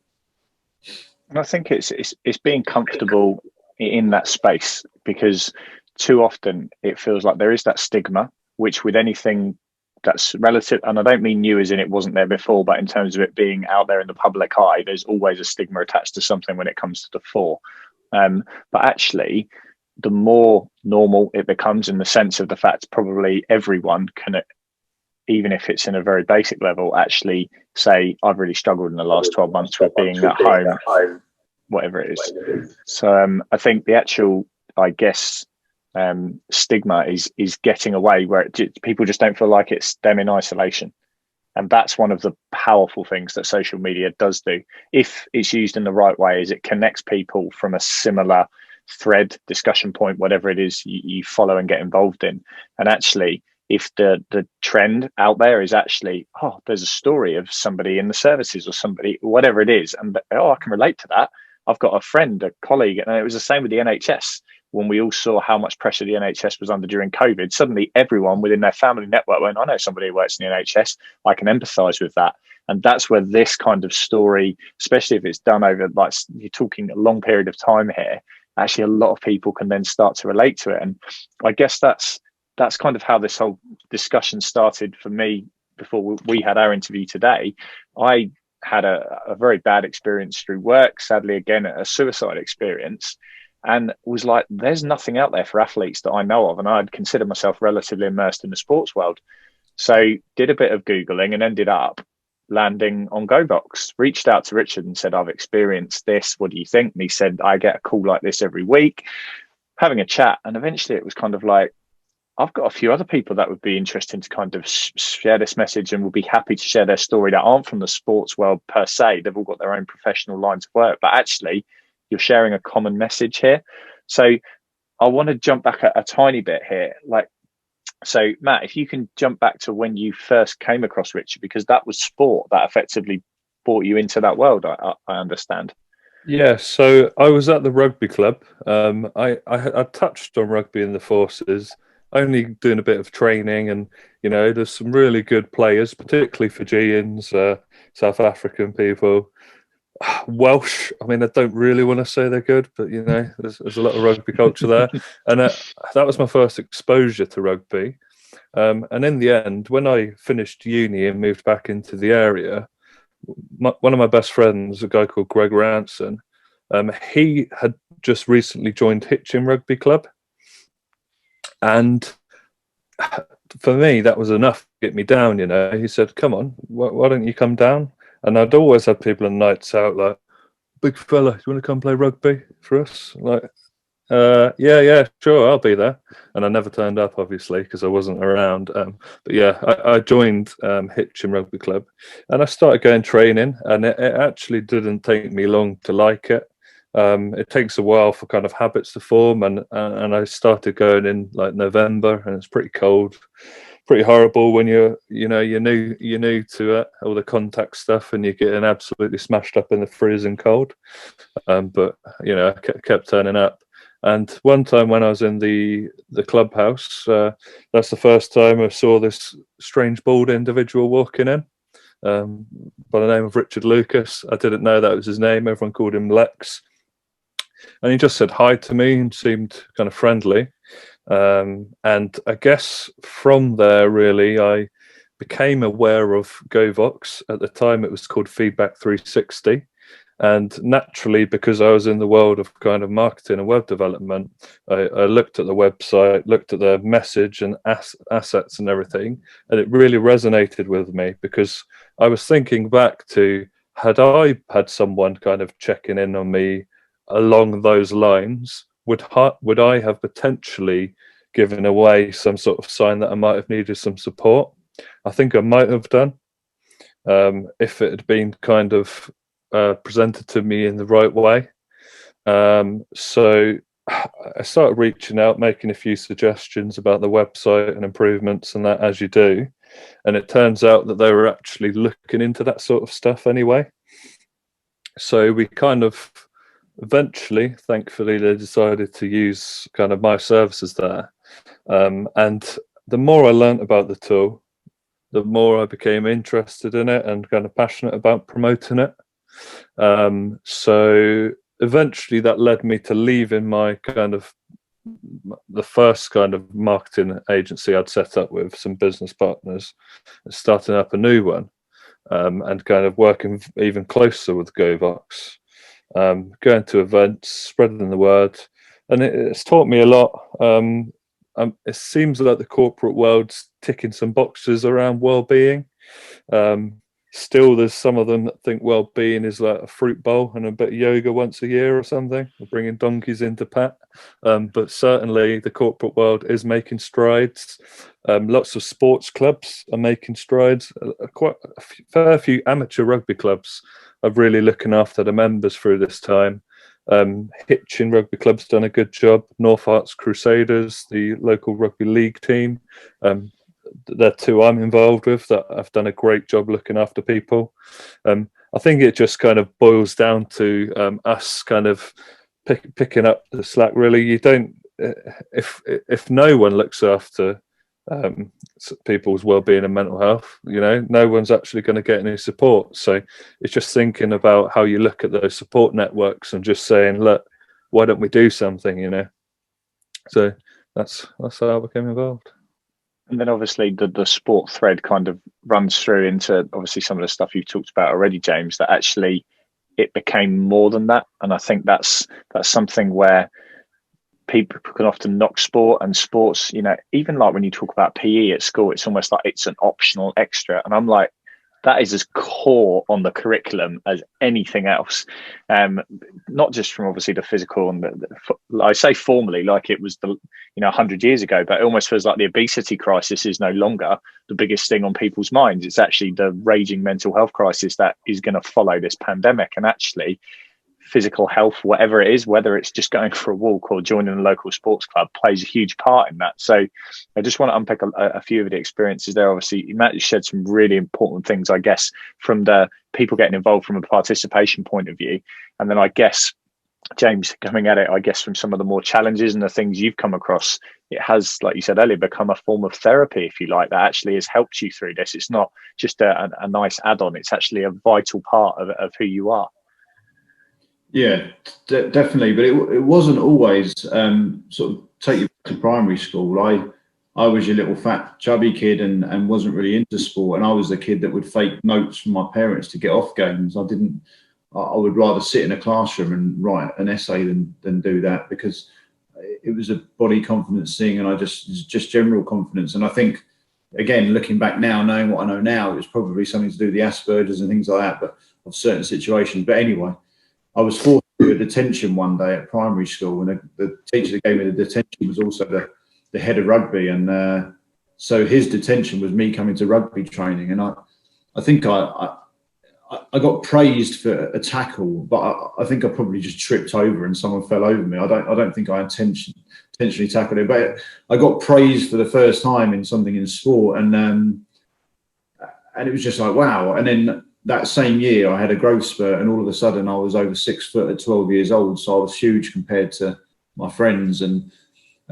And I think it's being comfortable in that space, because too often it feels like there is that stigma, which with anything that's relative, and I don't mean new as in it wasn't there before, but in terms of it being out there in the public eye, there's always a stigma attached to something when it comes to the fore. But actually, the more normal it becomes, in the sense of the fact probably everyone can, even if it's in a very basic level, actually say, I've really struggled in the last 12 months with being at home, whatever it is. So I think the actual, I guess, stigma is getting away, where people just don't feel like it's them in isolation. And that's one of the powerful things that social media does do, if it's used in the right way, is it connects people from a similar thread, discussion point, whatever it is you follow and get involved in. And actually, if the trend out there is actually, oh, there's a story of somebody in the services or somebody, whatever it is, and I can relate to that. I've got a friend, a colleague, and it was the same with the NHS. When we all saw how much pressure the NHS was under during COVID, suddenly everyone within their family network went, I know somebody who works in the NHS, I can empathise with that. And that's where this kind of story, especially if it's done over, like you're talking a long period of time here, actually a lot of people can then start to relate to it. And I guess that's kind of how this whole discussion started for me before we had our interview today. I had a very bad experience through work, sadly, again, a suicide experience, and was like, there's nothing out there for athletes that I know of. And I'd consider myself relatively immersed in the sports world. So did a bit of Googling and ended up landing on GoVox, reached out to Richard and said, I've experienced this. What do you think? And he said, I get a call like this every week, having a chat. And eventually it was kind of like, I've got a few other people that would be interested to kind of share this message and will be happy to share their story that aren't from the sports world per se. They've all got their own professional lines of work, but actually you're sharing a common message here. So I want to jump back a tiny bit here. So Matt, if you can jump back to when you first came across Richard, because that was sport that effectively brought you into that world, I understand. Yeah, so I was at the rugby club. I touched on rugby in the forces, only doing a bit of training, and you know, there's some really good players, particularly Fijians, South African people, Welsh. I mean, I don't really want to say they're good, but you know, there's a lot of rugby culture there, and that was my first exposure to rugby. And in the end, when I finished uni and moved back into the area, one of my best friends, a guy called Greg Ranson, he had just recently joined Hitchin Rugby Club. And for me, that was enough to get me down, you know. He said, come on, why don't you come down? And I'd always have people on nights out like, big fella, do you want to come play rugby for us? Like, yeah, sure, I'll be there. And I never turned up, obviously, because I wasn't around. But yeah, I joined Hitchin Rugby Club, and I started going training, and it actually didn't take me long to like it. It takes a while for kind of habits to form, and I started going in like November, and it's pretty cold, pretty horrible when you're new to it, all the contact stuff, and you're getting absolutely smashed up in the freezing cold. But I kept turning up. And one time when I was in the clubhouse, that's the first time I saw this strange bald individual walking in, by the name of Richard Lucas. I didn't know that was his name. Everyone called him Lex. And he just said hi to me and seemed kind of friendly. And I guess from there, really, I became aware of GoVox. At the time, it was called Feedback 360. And naturally, because I was in the world of kind of marketing and web development, I looked at the website, looked at the message and assets and everything, and it really resonated with me, because I was thinking back to, had I had someone kind of checking in on me along those lines, would I have potentially given away some sort of sign that I might have needed some support? I think I might have done, if it had been kind of presented to me in the right way. So I started reaching out, making a few suggestions about the website and improvements and that, as you do. And it turns out that they were actually looking into that sort of stuff anyway. So we kind of eventually, thankfully, they decided to use kind of my services there. And the more I learned about the tool, the more I became interested in it and kind of passionate about promoting it. So eventually that led me to leaving my kind of the first kind of marketing agency I'd set up with some business partners, and starting up a new one, and kind of working even closer with GoVox, going to events, spreading the word, and it's taught me a lot. It seems like the corporate world's ticking some boxes around well-being. Still, there's some of them that think well-being is like a fruit bowl and a bit of yoga once a year or something, or bringing donkeys into pat. But certainly the corporate world is making strides. Lots of sports clubs are making strides. Quite a fair few amateur rugby clubs are really looking after the members through this time. Hitchin Rugby Club's done a good job. North Arts Crusaders, the local rugby league team, they're two I'm involved with that have done a great job looking after people. I think it just kind of boils down to us kind of picking up the slack. Really, you don't, if no one looks after people's well-being and mental health, no one's actually going to get any support. So it's just thinking about how you look at those support networks and just saying, look, why don't we do something? So that's how I became involved. And then obviously the sport thread kind of runs through into obviously some of the stuff you've talked about already, James, that actually it became more than that. And I think that's something where people can often knock sport and sports, even like when you talk about PE at school, it's almost like it's an optional extra. And I'm like, that is as core on the curriculum as anything else. Not just from obviously the physical and I say formally, like it was 100 years ago, but it almost feels like the obesity crisis is no longer the biggest thing on people's minds. It's actually the raging mental health crisis that is going to follow this pandemic. And actually, physical health, whatever it is, whether it's just going for a walk or joining a local sports club, plays a huge part in that. So I just want to unpick a few of the experiences there. Obviously, Matt shared some really important things, I guess, from the people getting involved from a participation point of view. And then I guess, James, coming at it, I guess, from some of the more challenges and the things you've come across, it has, like you said earlier, become a form of therapy, if you like, that actually has helped you through this. It's not just a nice add-on. It's actually a vital part of who you are. Yeah, definitely. But it wasn't always sort of take you back to primary school. I was your little fat chubby kid and wasn't really into sport. And I was the kid that would fake notes from my parents to get off games. I would rather sit in a classroom and write an essay than do that, because it was a body confidence thing, and I just general confidence. And I think, again, looking back now, knowing what I know now, it was probably something to do with the Asperger's and things like that, but of certain situations. But anyway, I was forced to do a detention one day at primary school, and the teacher that gave me the detention was also the head of rugby, and so his detention was me coming to rugby training. And I think I I got praised for a tackle, but I think I probably just tripped over and someone fell over me. I don't think I intentionally tackled it, but I got praised for the first time in something in sport, and it was just like, wow. And then that same year I had a growth spurt, and all of a sudden I was over 6 foot at 12 years old. So I was huge compared to my friends, and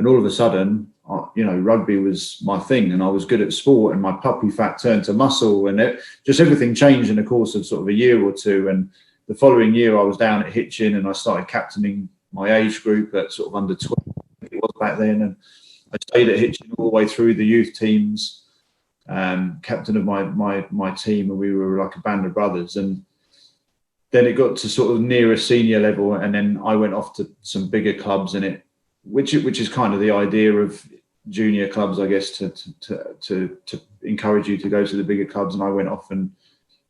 all of a sudden, rugby was my thing, and I was good at sport, and my puppy fat turned to muscle, and everything changed in the course of sort of a year or two. And the following year I was down at Hitchin, and I started captaining my age group at sort of under 12, it was back then. And I stayed at Hitchin all the way through the youth teams, captain of my team, and we were like a band of brothers. And then it got to sort of near a senior level, and then I went off to some bigger clubs, and which is kind of the idea of junior clubs, I guess, to encourage you to go to the bigger clubs. And I went off and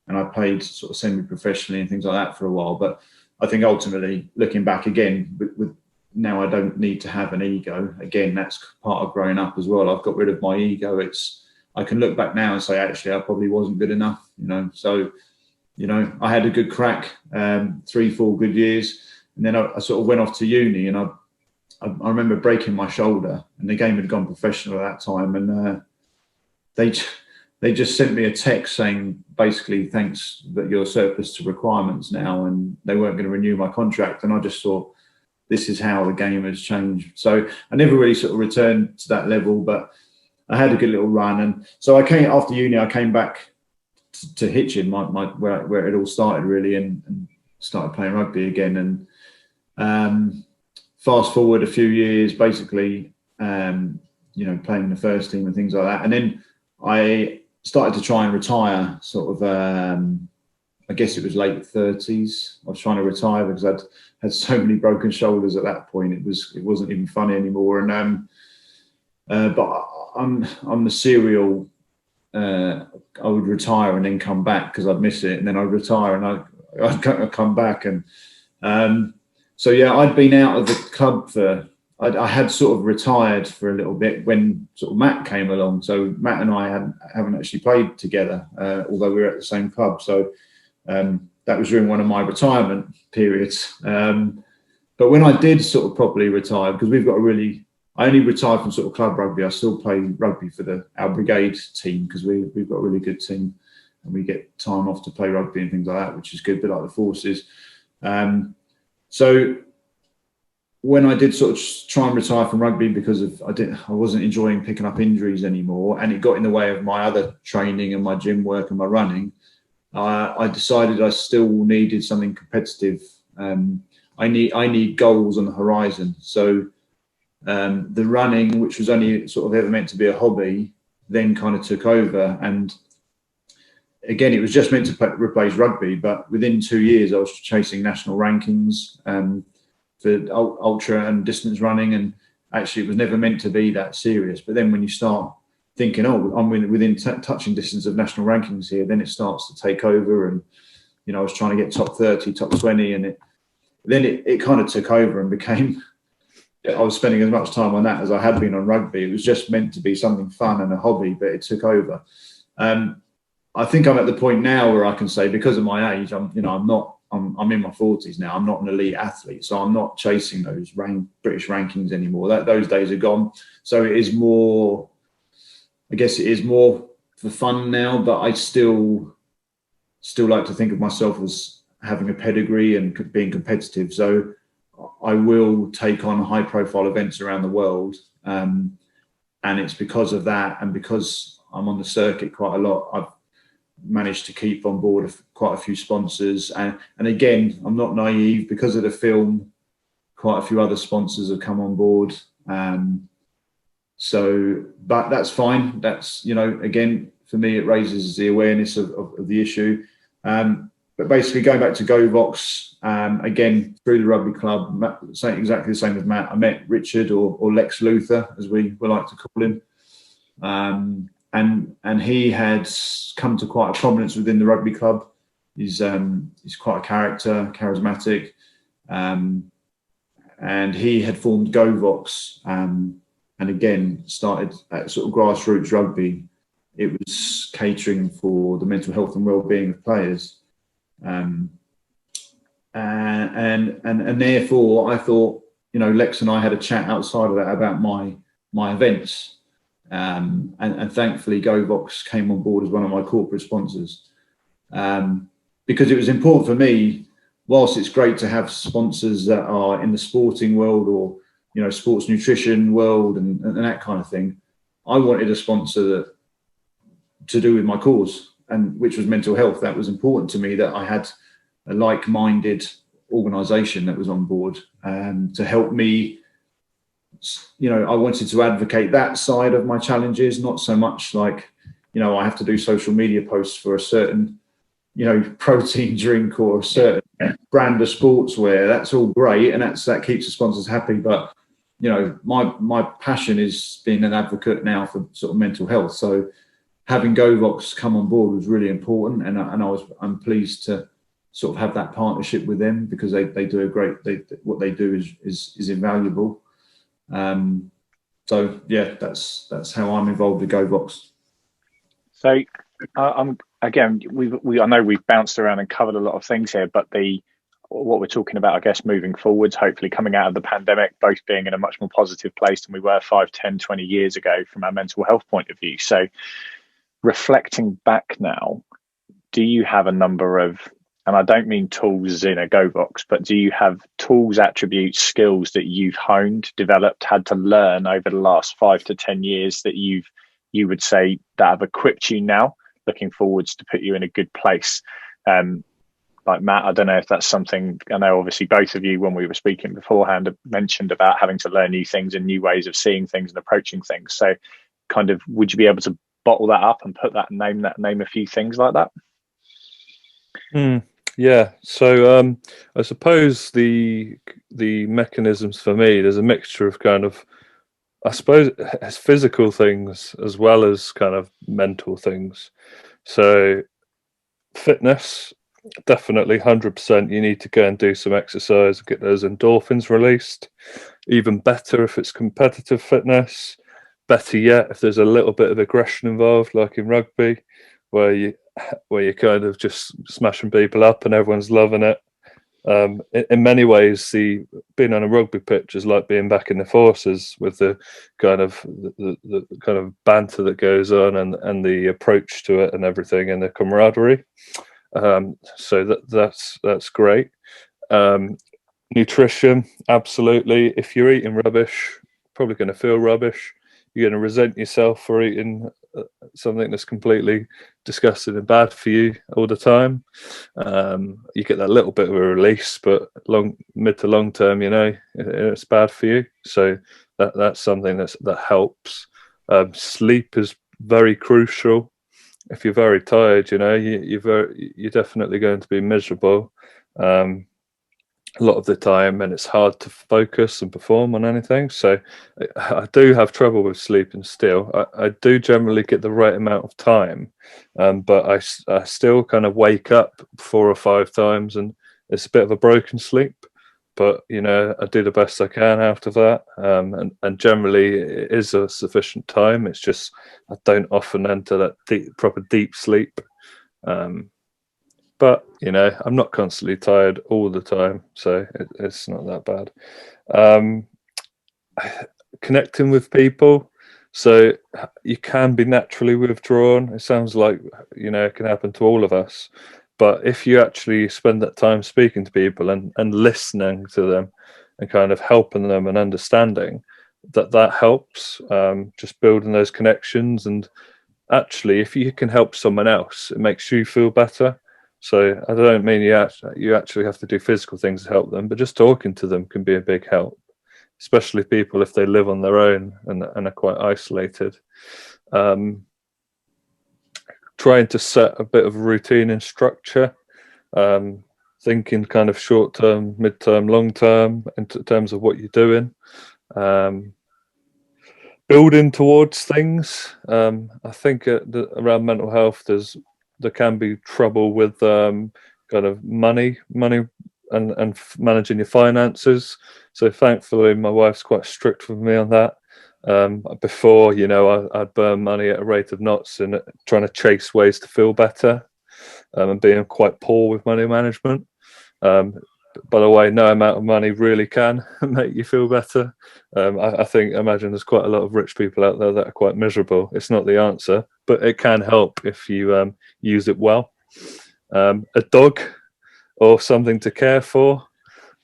I played sort of semi-professionally and things like that for a while. But I think ultimately, looking back again, with now I don't need to have an ego. Again, that's part of growing up as well. I've got rid of my ego. I can look back now and say, actually, I probably wasn't good enough, So, I had a good crack, 3-4 good years. And then I sort of went off to uni, and I remember breaking my shoulder, and the game had gone professional at that time. And they just sent me a text saying, basically, thanks, that you're surplus to requirements now, and they weren't going to renew my contract. And I just thought, this is how the game has changed. So I never really sort of returned to that level, but I had a good little run. And so after uni, I came back to Hitchin, where it all started really, and started playing rugby again. And fast forward a few years, basically, playing the first team and things like that. And then I started to try and retire, sort of, I guess it was late 30s. I was trying to retire because I'd had so many broken shoulders at that point. It wasn't even funny anymore. And but I'm the serial. I would retire and then come back because I'd miss it, and then I'd retire and I'd come back. And so yeah, I'd been out of the club I had sort of retired for a little bit when sort of Matt came along. So Matt and I haven't actually played together, although we were at the same club. So that was during one of my retirement periods. But when I did sort of properly retire, because I only retired from sort of club rugby. I still play rugby for our brigade team, because we've got a really good team, and we get time off to play rugby and things like that, which is good, a bit like the forces. So when I did sort of try and retire from rugby, because I wasn't enjoying picking up injuries anymore, and it got in the way of my other training and my gym work and my running, I decided I still needed something competitive. I need goals on the horizon. So the running, which was only sort of ever meant to be a hobby, then kind of took over. And again, it was just meant to replace rugby, but within 2 years, I was chasing national rankings for ultra and distance running, and actually it was never meant to be that serious. But then when you start thinking, I'm within touching distance of national rankings here, then it starts to take over. And I was trying to get top 30, top 20, and it kind of took over and became, I was spending as much time on that as I had been on rugby. It was just meant to be something fun and a hobby, but it took over. I think I'm at the point now where I can say, because of my age, I'm in my 40s now. I'm not an elite athlete, so I'm not chasing those British rankings anymore. Those days are gone. So it is more, I guess it is more for fun now, but I still like to think of myself as having a pedigree and being competitive. So I will take on high profile events around the world. And it's because of that, and because I'm on the circuit quite a lot, I've managed to keep on board quite a few sponsors. And again, I'm not naive, because of the film, quite a few other sponsors have come on board. But that's fine. That's, again, for me, it raises the awareness of the issue. But basically, going back to GoVox, again, through the rugby club, exactly the same as Matt, I met Richard, or Lex Luthor, as we like to call him. And he had come to quite a prominence within the rugby club. He's quite a character, charismatic. And he had formed GoVox, and again, started at sort of grassroots rugby. It was catering for the mental health and well-being of players. And therefore I thought, you know, Lex and I had a chat outside of that about my events. And thankfully GoVox came on board as one of my corporate sponsors, because it was important for me, whilst it's great to have sponsors that are in the sporting world or, you know, sports nutrition world and that kind of thing, I wanted a sponsor that to do with my cause, and which was mental health. That was important to me, that I had a like-minded organisation that was on board to help me. You know, I wanted to advocate that side of my challenges, not so much like, you know, I have to do social media posts for a certain, you know, protein drink or a certain brand of sportswear. That's all great, and that keeps the sponsors happy. But, you know, my passion is being an advocate now for sort of mental health. So having GoVox come on board was really important, and I'm pleased to sort of have that partnership with them, because they do a great. What they do is invaluable. So yeah, that's how I'm involved with GoVox. So I'm again, I know we've bounced around and covered a lot of things here, but what we're talking about, I guess, moving forwards, hopefully coming out of the pandemic, both being in a much more positive place than we were 5, 10, 20 years ago from our mental health point of view. So reflecting back now, do you have a number of, and I don't mean tools in a GoVox, but do you have tools, attributes, skills that you've honed, developed, had to learn over the last 5 to 10 years that you would say that have equipped you now, looking forwards, to put you in a good place? Like Matt, I don't know if that's something, I know obviously both of you, when we were speaking beforehand, have mentioned about having to learn new things and new ways of seeing things and approaching things. So kind of, would you be able to bottle that up and put that, name a few things like that? Yeah, so I suppose the mechanisms for me, there's a mixture of kind of, I suppose, it's physical things as well as kind of mental things. So fitness, definitely 100%. You need to go and do some exercise, get those endorphins released. Even better if it's competitive fitness. Better yet if there's a little bit of aggression involved, like in rugby, where you're kind of just smashing people up and everyone's loving it. In many ways, being on a rugby pitch is like being back in the forces, with the kind of the kind of banter that goes on and the approach to it and everything, and the camaraderie. So that's great. Nutrition, absolutely. If you're eating rubbish, probably going to feel rubbish. You're going to resent yourself for eating something that's completely disgusting and bad for you all the time. You get that little bit of a release, but mid to long term, you know, it's bad for you. So that's something that helps. Sleep is very crucial. If you're very tired, you know, you're definitely going to be miserable a lot of the time, and it's hard to focus and perform on anything. So I do have trouble with sleeping still. I do generally get the right amount of time, but I still kind of wake up 4 or 5 times, and it's a bit of a broken sleep. But, you know, I do the best I can out of that, and generally it is a sufficient time. It's just I don't often enter that proper deep sleep. But, you know, I'm not constantly tired all the time, so it's not that bad. Connecting with people. So you can be naturally withdrawn. It sounds like, you know, it can happen to all of us. But if you actually spend that time speaking to people and listening to them and kind of helping them and understanding, that helps, just building those connections. And actually, if you can help someone else, it makes you feel better. So I don't mean you actually have to do physical things to help them, but just talking to them can be a big help, especially people if they live on their own and are quite isolated. Trying to set a bit of routine and structure, thinking kind of short term, mid term, long term in terms of what you're doing. Building towards things. I think around mental health, there can be trouble with kind of money and managing your finances. So thankfully, my wife's quite strict with me on that. Before, you know, I'd burn money at a rate of knots and trying to chase ways to feel better. and being quite poor with money management. By the way, no amount of money really can make you feel better. Imagine there's quite a lot of rich people out there that are quite miserable. It's not the answer, but it can help if you use it well. A dog or something to care for.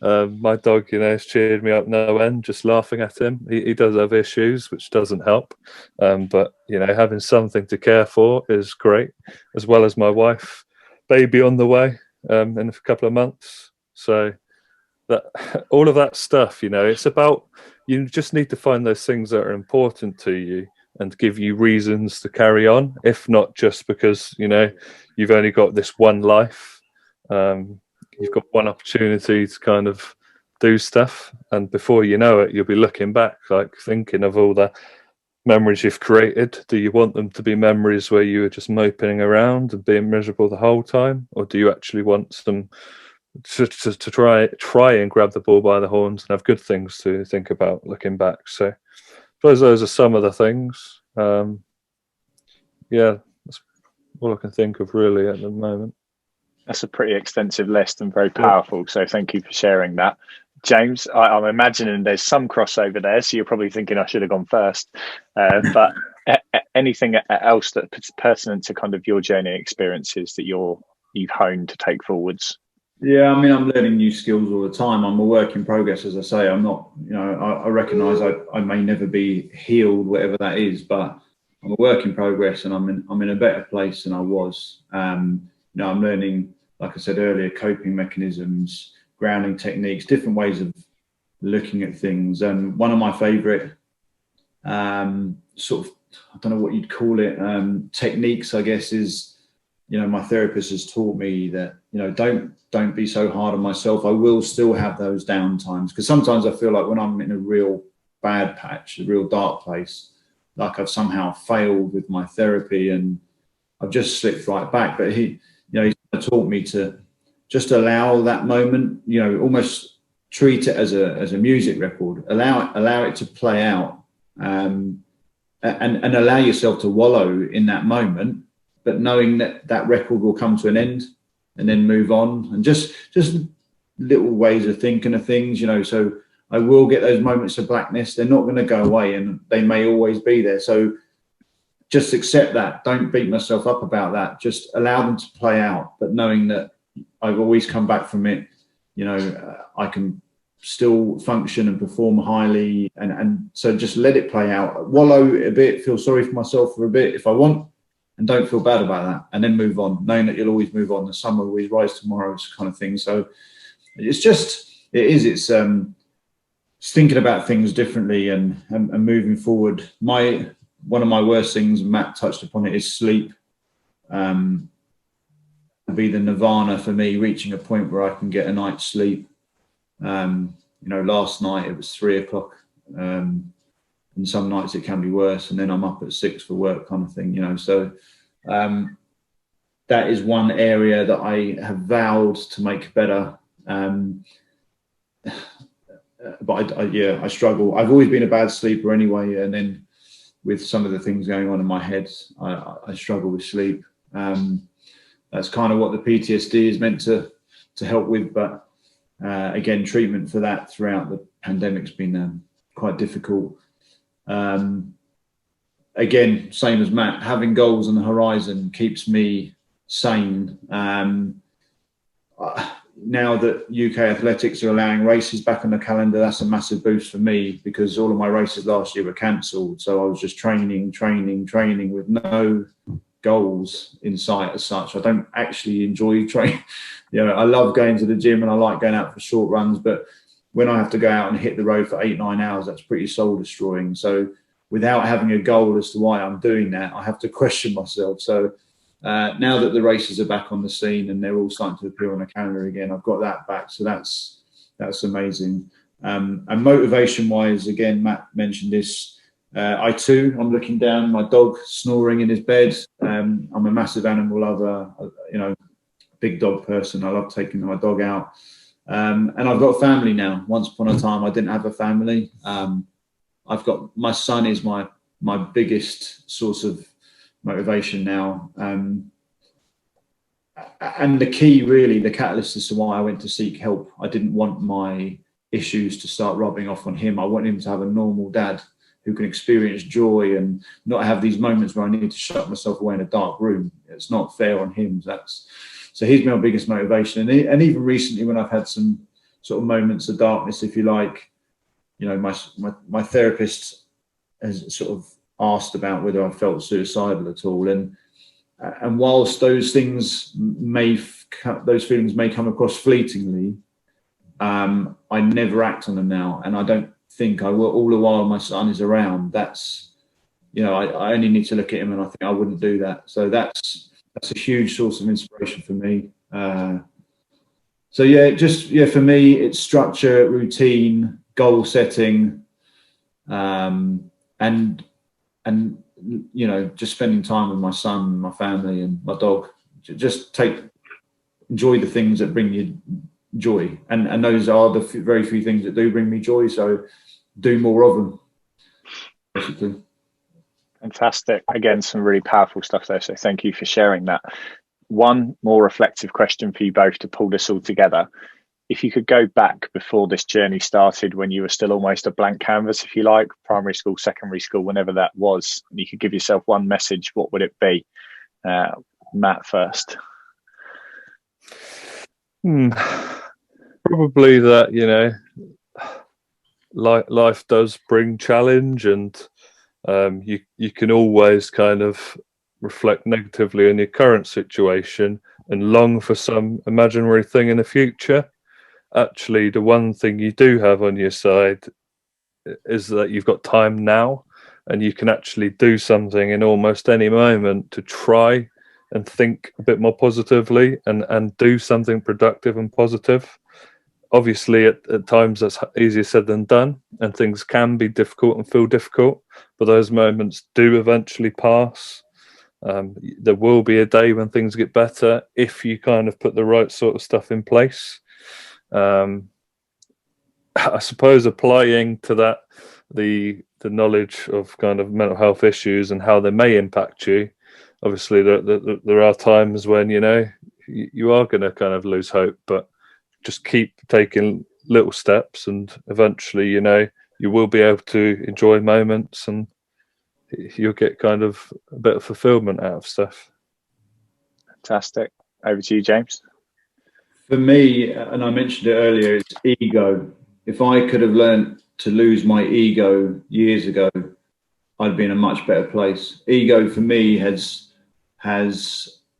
My dog, has cheered me up no end just laughing at him. He does have issues, which doesn't help. But having something to care for is great, as well as my wife. Baby on the way in a couple of months. So that all of that stuff, it's about, you just need to find those things that are important to you and give you reasons to carry on, if not just because you've only got this one life. You've got one opportunity to kind of do stuff, and before you know it, you'll be looking back, like thinking of all the memories you've created. Do you want them to be memories where you were just moping around and being miserable the whole time, or do you actually want some to try and grab the bull by the horns and have good things to think about looking back? So I suppose those are some of the things. Yeah, that's all I can think of really at the moment. That's a pretty extensive list and very powerful. So thank you for sharing that. James, I'm imagining there's some crossover there, so you're probably thinking I should have gone first. But anything else that's pertinent to kind of your journey experiences that you've honed to take forwards? Yeah, I mean, I'm learning new skills all the time. I'm a work in progress, as I say. I'm not, I recognise I may never be healed, whatever that is, but I'm a work in progress, and I'm in a better place than I was. I'm learning, like I said earlier, coping mechanisms, grounding techniques, different ways of looking at things. And one of my favourite sort of, I don't know what you'd call it, techniques, I guess, is, my therapist has taught me that, don't be so hard on myself. I will still have those down times, because sometimes I feel like when I'm in a real bad patch, a real dark place, like I've somehow failed with my therapy and I've just slipped right back. But he taught me to just allow that moment, almost treat it as a music record, allow it to play out, and allow yourself to wallow in that moment, but knowing that record will come to an end and then move on, and just little ways of thinking of things, so I will get those moments of blackness. They're not going to go away, and they may always be there. So just accept that. Don't beat myself up about that. Just allow them to play out, but knowing that I've always come back from it. I can still function and perform highly, and so just let it play out. Wallow a bit, feel sorry for myself for a bit if I want, and don't feel bad about that, and then move on, knowing that you'll always move on. The sun will always rise tomorrow, kind of thing. So it's thinking about things differently and moving forward. One of my worst things, Matt touched upon it, is sleep. Be the nirvana for me, reaching a point where I can get a night's sleep. Last night it was 3 o'clock, and some nights it can be worse, and then I'm up at 6 for work, kind of thing. So that is one area that I have vowed to make better. But I struggle. I've always been a bad sleeper anyway, and then with some of the things going on in my head, I struggle with sleep. That's kind of what the PTSD is meant to help with. But again, treatment for that throughout the pandemic's been quite difficult. Again, same as Matt, having goals on the horizon keeps me sane. Now that UK athletics are allowing races back on the calendar, that's a massive boost for me, because all of my races last year were cancelled. So I was just training with no goals in sight as such. I don't actually enjoy training. I love going to the gym and I like going out for short runs, but when I have to go out and hit the road for 8-9 hours, that's pretty soul destroying. So without having a goal as to why I'm doing that, I have to question myself. So now that the races are back on the scene and they're all starting to appear on the calendar again, I've got that back. So that's amazing. And motivation wise, again, Matt mentioned this. I'm looking down, my dog snoring in his bed. I'm a massive animal lover, big dog person. I love taking my dog out. And I've got a family now. Once upon a time, I didn't have a family. I've got, my son is my biggest source of motivation now. and the key, really, the catalyst as to why I went to seek help. I didn't want my issues to start rubbing off on him. I want him to have a normal dad who can experience joy and not have these moments where I need to shut myself away in a dark room. It's not fair on him. So he's my biggest motivation. And even recently, when I've had some sort of moments of darkness, if you like, you know, my therapist has sort of asked about whether I felt suicidal at all. And whilst those feelings may come across fleetingly, I never act on them now, and I don't think I will. All the while my son is around, that's, you know, I only need to look at him and I think I wouldn't do that. So that's a huge source of inspiration for me. For me, it's structure, routine, goal setting, and you know, just spending time with my son, my family, and my dog. Just enjoy the things that bring you joy, and those are the very few things that do bring me joy. So do more of them, basically. Fantastic. Again, some really powerful stuff there. So thank you for sharing that. One more reflective question for you both to pull this all together. If you could go back before this journey started, when you were still almost a blank canvas, if you like, primary school, secondary school, whenever that was, and you could give yourself one message, what would it be? Matt first. Probably that, you know, life does bring challenge, and you can always kind of reflect negatively on your current situation and long for some imaginary thing in the future. Actually, the one thing you do have on your side is that you've got time now, and you can actually do something in almost any moment to try and think a bit more positively and do something productive and positive. Obviously, at times that's easier said than done, and things can be difficult and feel difficult, but those moments do eventually pass. There will be a day when things get better if you kind of put the right sort of stuff in place. I suppose applying to that the knowledge of kind of mental health issues and how they may impact you. Obviously, there are times when, you know, you are going to kind of lose hope, but just keep taking little steps, and eventually, you know, you will be able to enjoy moments, and you'll get kind of a bit of fulfillment out of stuff. Fantastic. Over to you, James. For me, and I mentioned it earlier, it's ego. If I could have learned to lose my ego years ago, I'd be in a much better place. Ego for me has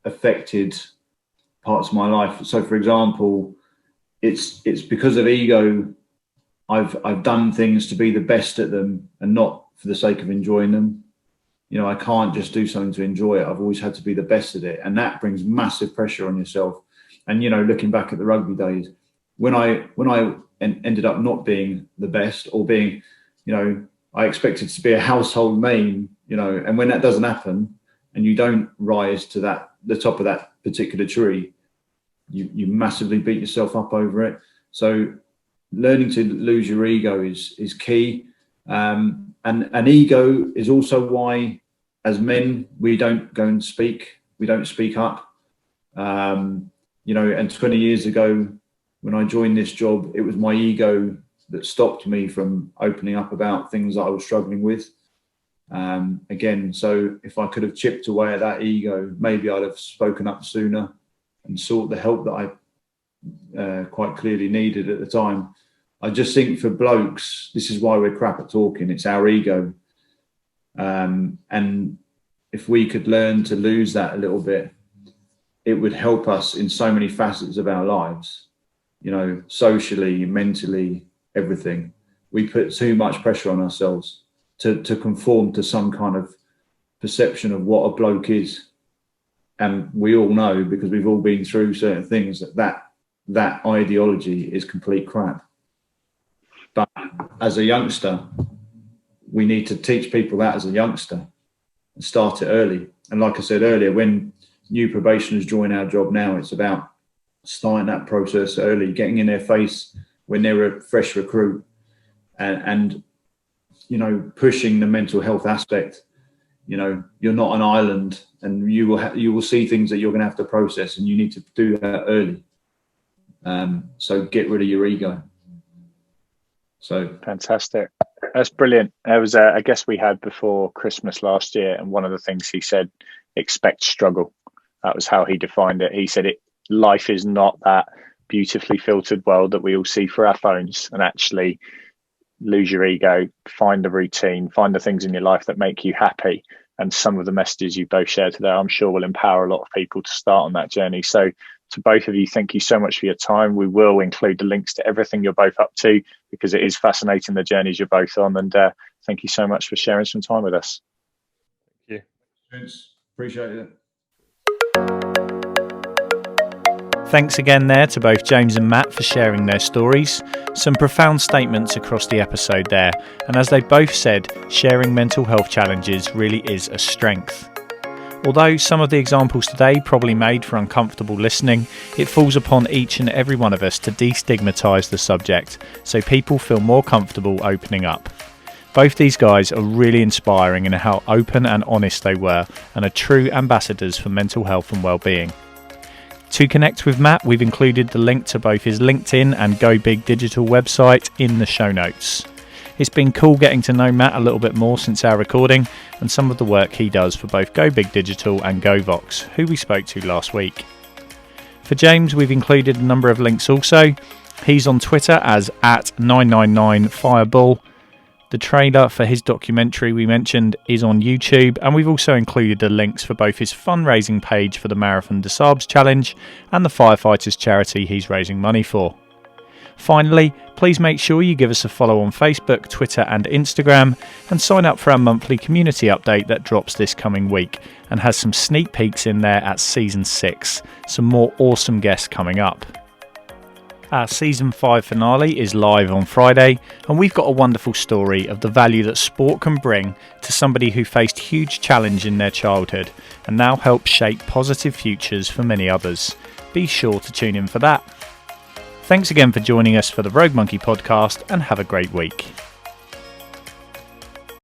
affected parts of my life. So, for example, it's because of ego I've done things to be the best at them and not for the sake of enjoying them. You know, I can't just do something to enjoy it. I've always had to be the best at it, and that brings massive pressure on yourself. And, you know, looking back at the rugby days, when I ended up not being the best, or being, you know, I expected to be a household name, you know, and when that doesn't happen and you don't rise to the top of that particular tree, you massively beat yourself up over it. So learning to lose your ego is key. And ego is also why, as men, we don't go and speak. We don't speak up. You know, and 20 years ago, when I joined this job, it was my ego that stopped me from opening up about things that I was struggling with. Again, so if I could have chipped away at that ego, maybe I'd have spoken up sooner and sought the help that I quite clearly needed at the time. I just think for blokes, this is why we're crap at talking. It's our ego. And if we could learn to lose that a little bit, it would help us in so many facets of our lives, you know, socially, mentally, everything. We put too much pressure on ourselves to conform to some kind of perception of what a bloke is. And we all know, because we've all been through certain things, that ideology is complete crap. But as a youngster, we need to teach people that as a youngster and start it early. And like I said earlier, when new probationers join our job now, it's about starting that process early, getting in their face when they're a fresh recruit, and you know, pushing the mental health aspect You know, you're not an island, and you will see things that you're going to have to process, and you need to do that early. So get rid of your ego. So fantastic. That's brilliant. There was a guest we had before Christmas last year, and one of the things he said, expect struggle. That was how he defined it. He said life is not that beautifully filtered world that we all see through our phones, and actually lose your ego, find a routine, find the things in your life that make you happy. And some of the messages you both shared today, I'm sure will empower a lot of people to start on that journey. So to both of you, thank you so much for your time. We will include the links to everything you're both up to, because it is fascinating, the journeys you're both on. And thank you so much for sharing some time with us. Thank you. Appreciate it. Thanks again there to both James and Matt for sharing their stories. Some profound statements across the episode there, and as they both said, sharing mental health challenges really is a strength. Although some of the examples today probably made for uncomfortable listening, it falls upon each and every one of us to destigmatise the subject so people feel more comfortable opening up. Both these guys are really inspiring in how open and honest they were, and are true ambassadors for mental health and well-being. To connect with Matt, we've included the link to both his LinkedIn and Go Big Digital website in the show notes. It's been cool getting to know Matt a little bit more since our recording, and some of the work he does for both Go Big Digital and GoVox, who we spoke to last week. For James, we've included a number of links also. He's on Twitter as @999firebull. The trailer for his documentary we mentioned is on YouTube, and we've also included the links for both his fundraising page for the Marathon des Sables Challenge and the firefighters charity he's raising money for. Finally, please make sure you give us a follow on Facebook, Twitter and Instagram, and sign up for our monthly community update that drops this coming week and has some sneak peeks in there at Season 6, some more awesome guests coming up. Our Season 5 finale is live on Friday, and we've got a wonderful story of the value that sport can bring to somebody who faced huge challenge in their childhood and now helps shape positive futures for many others. Be sure to tune in for that. Thanks again for joining us for the Rogue Monkey podcast, and have a great week.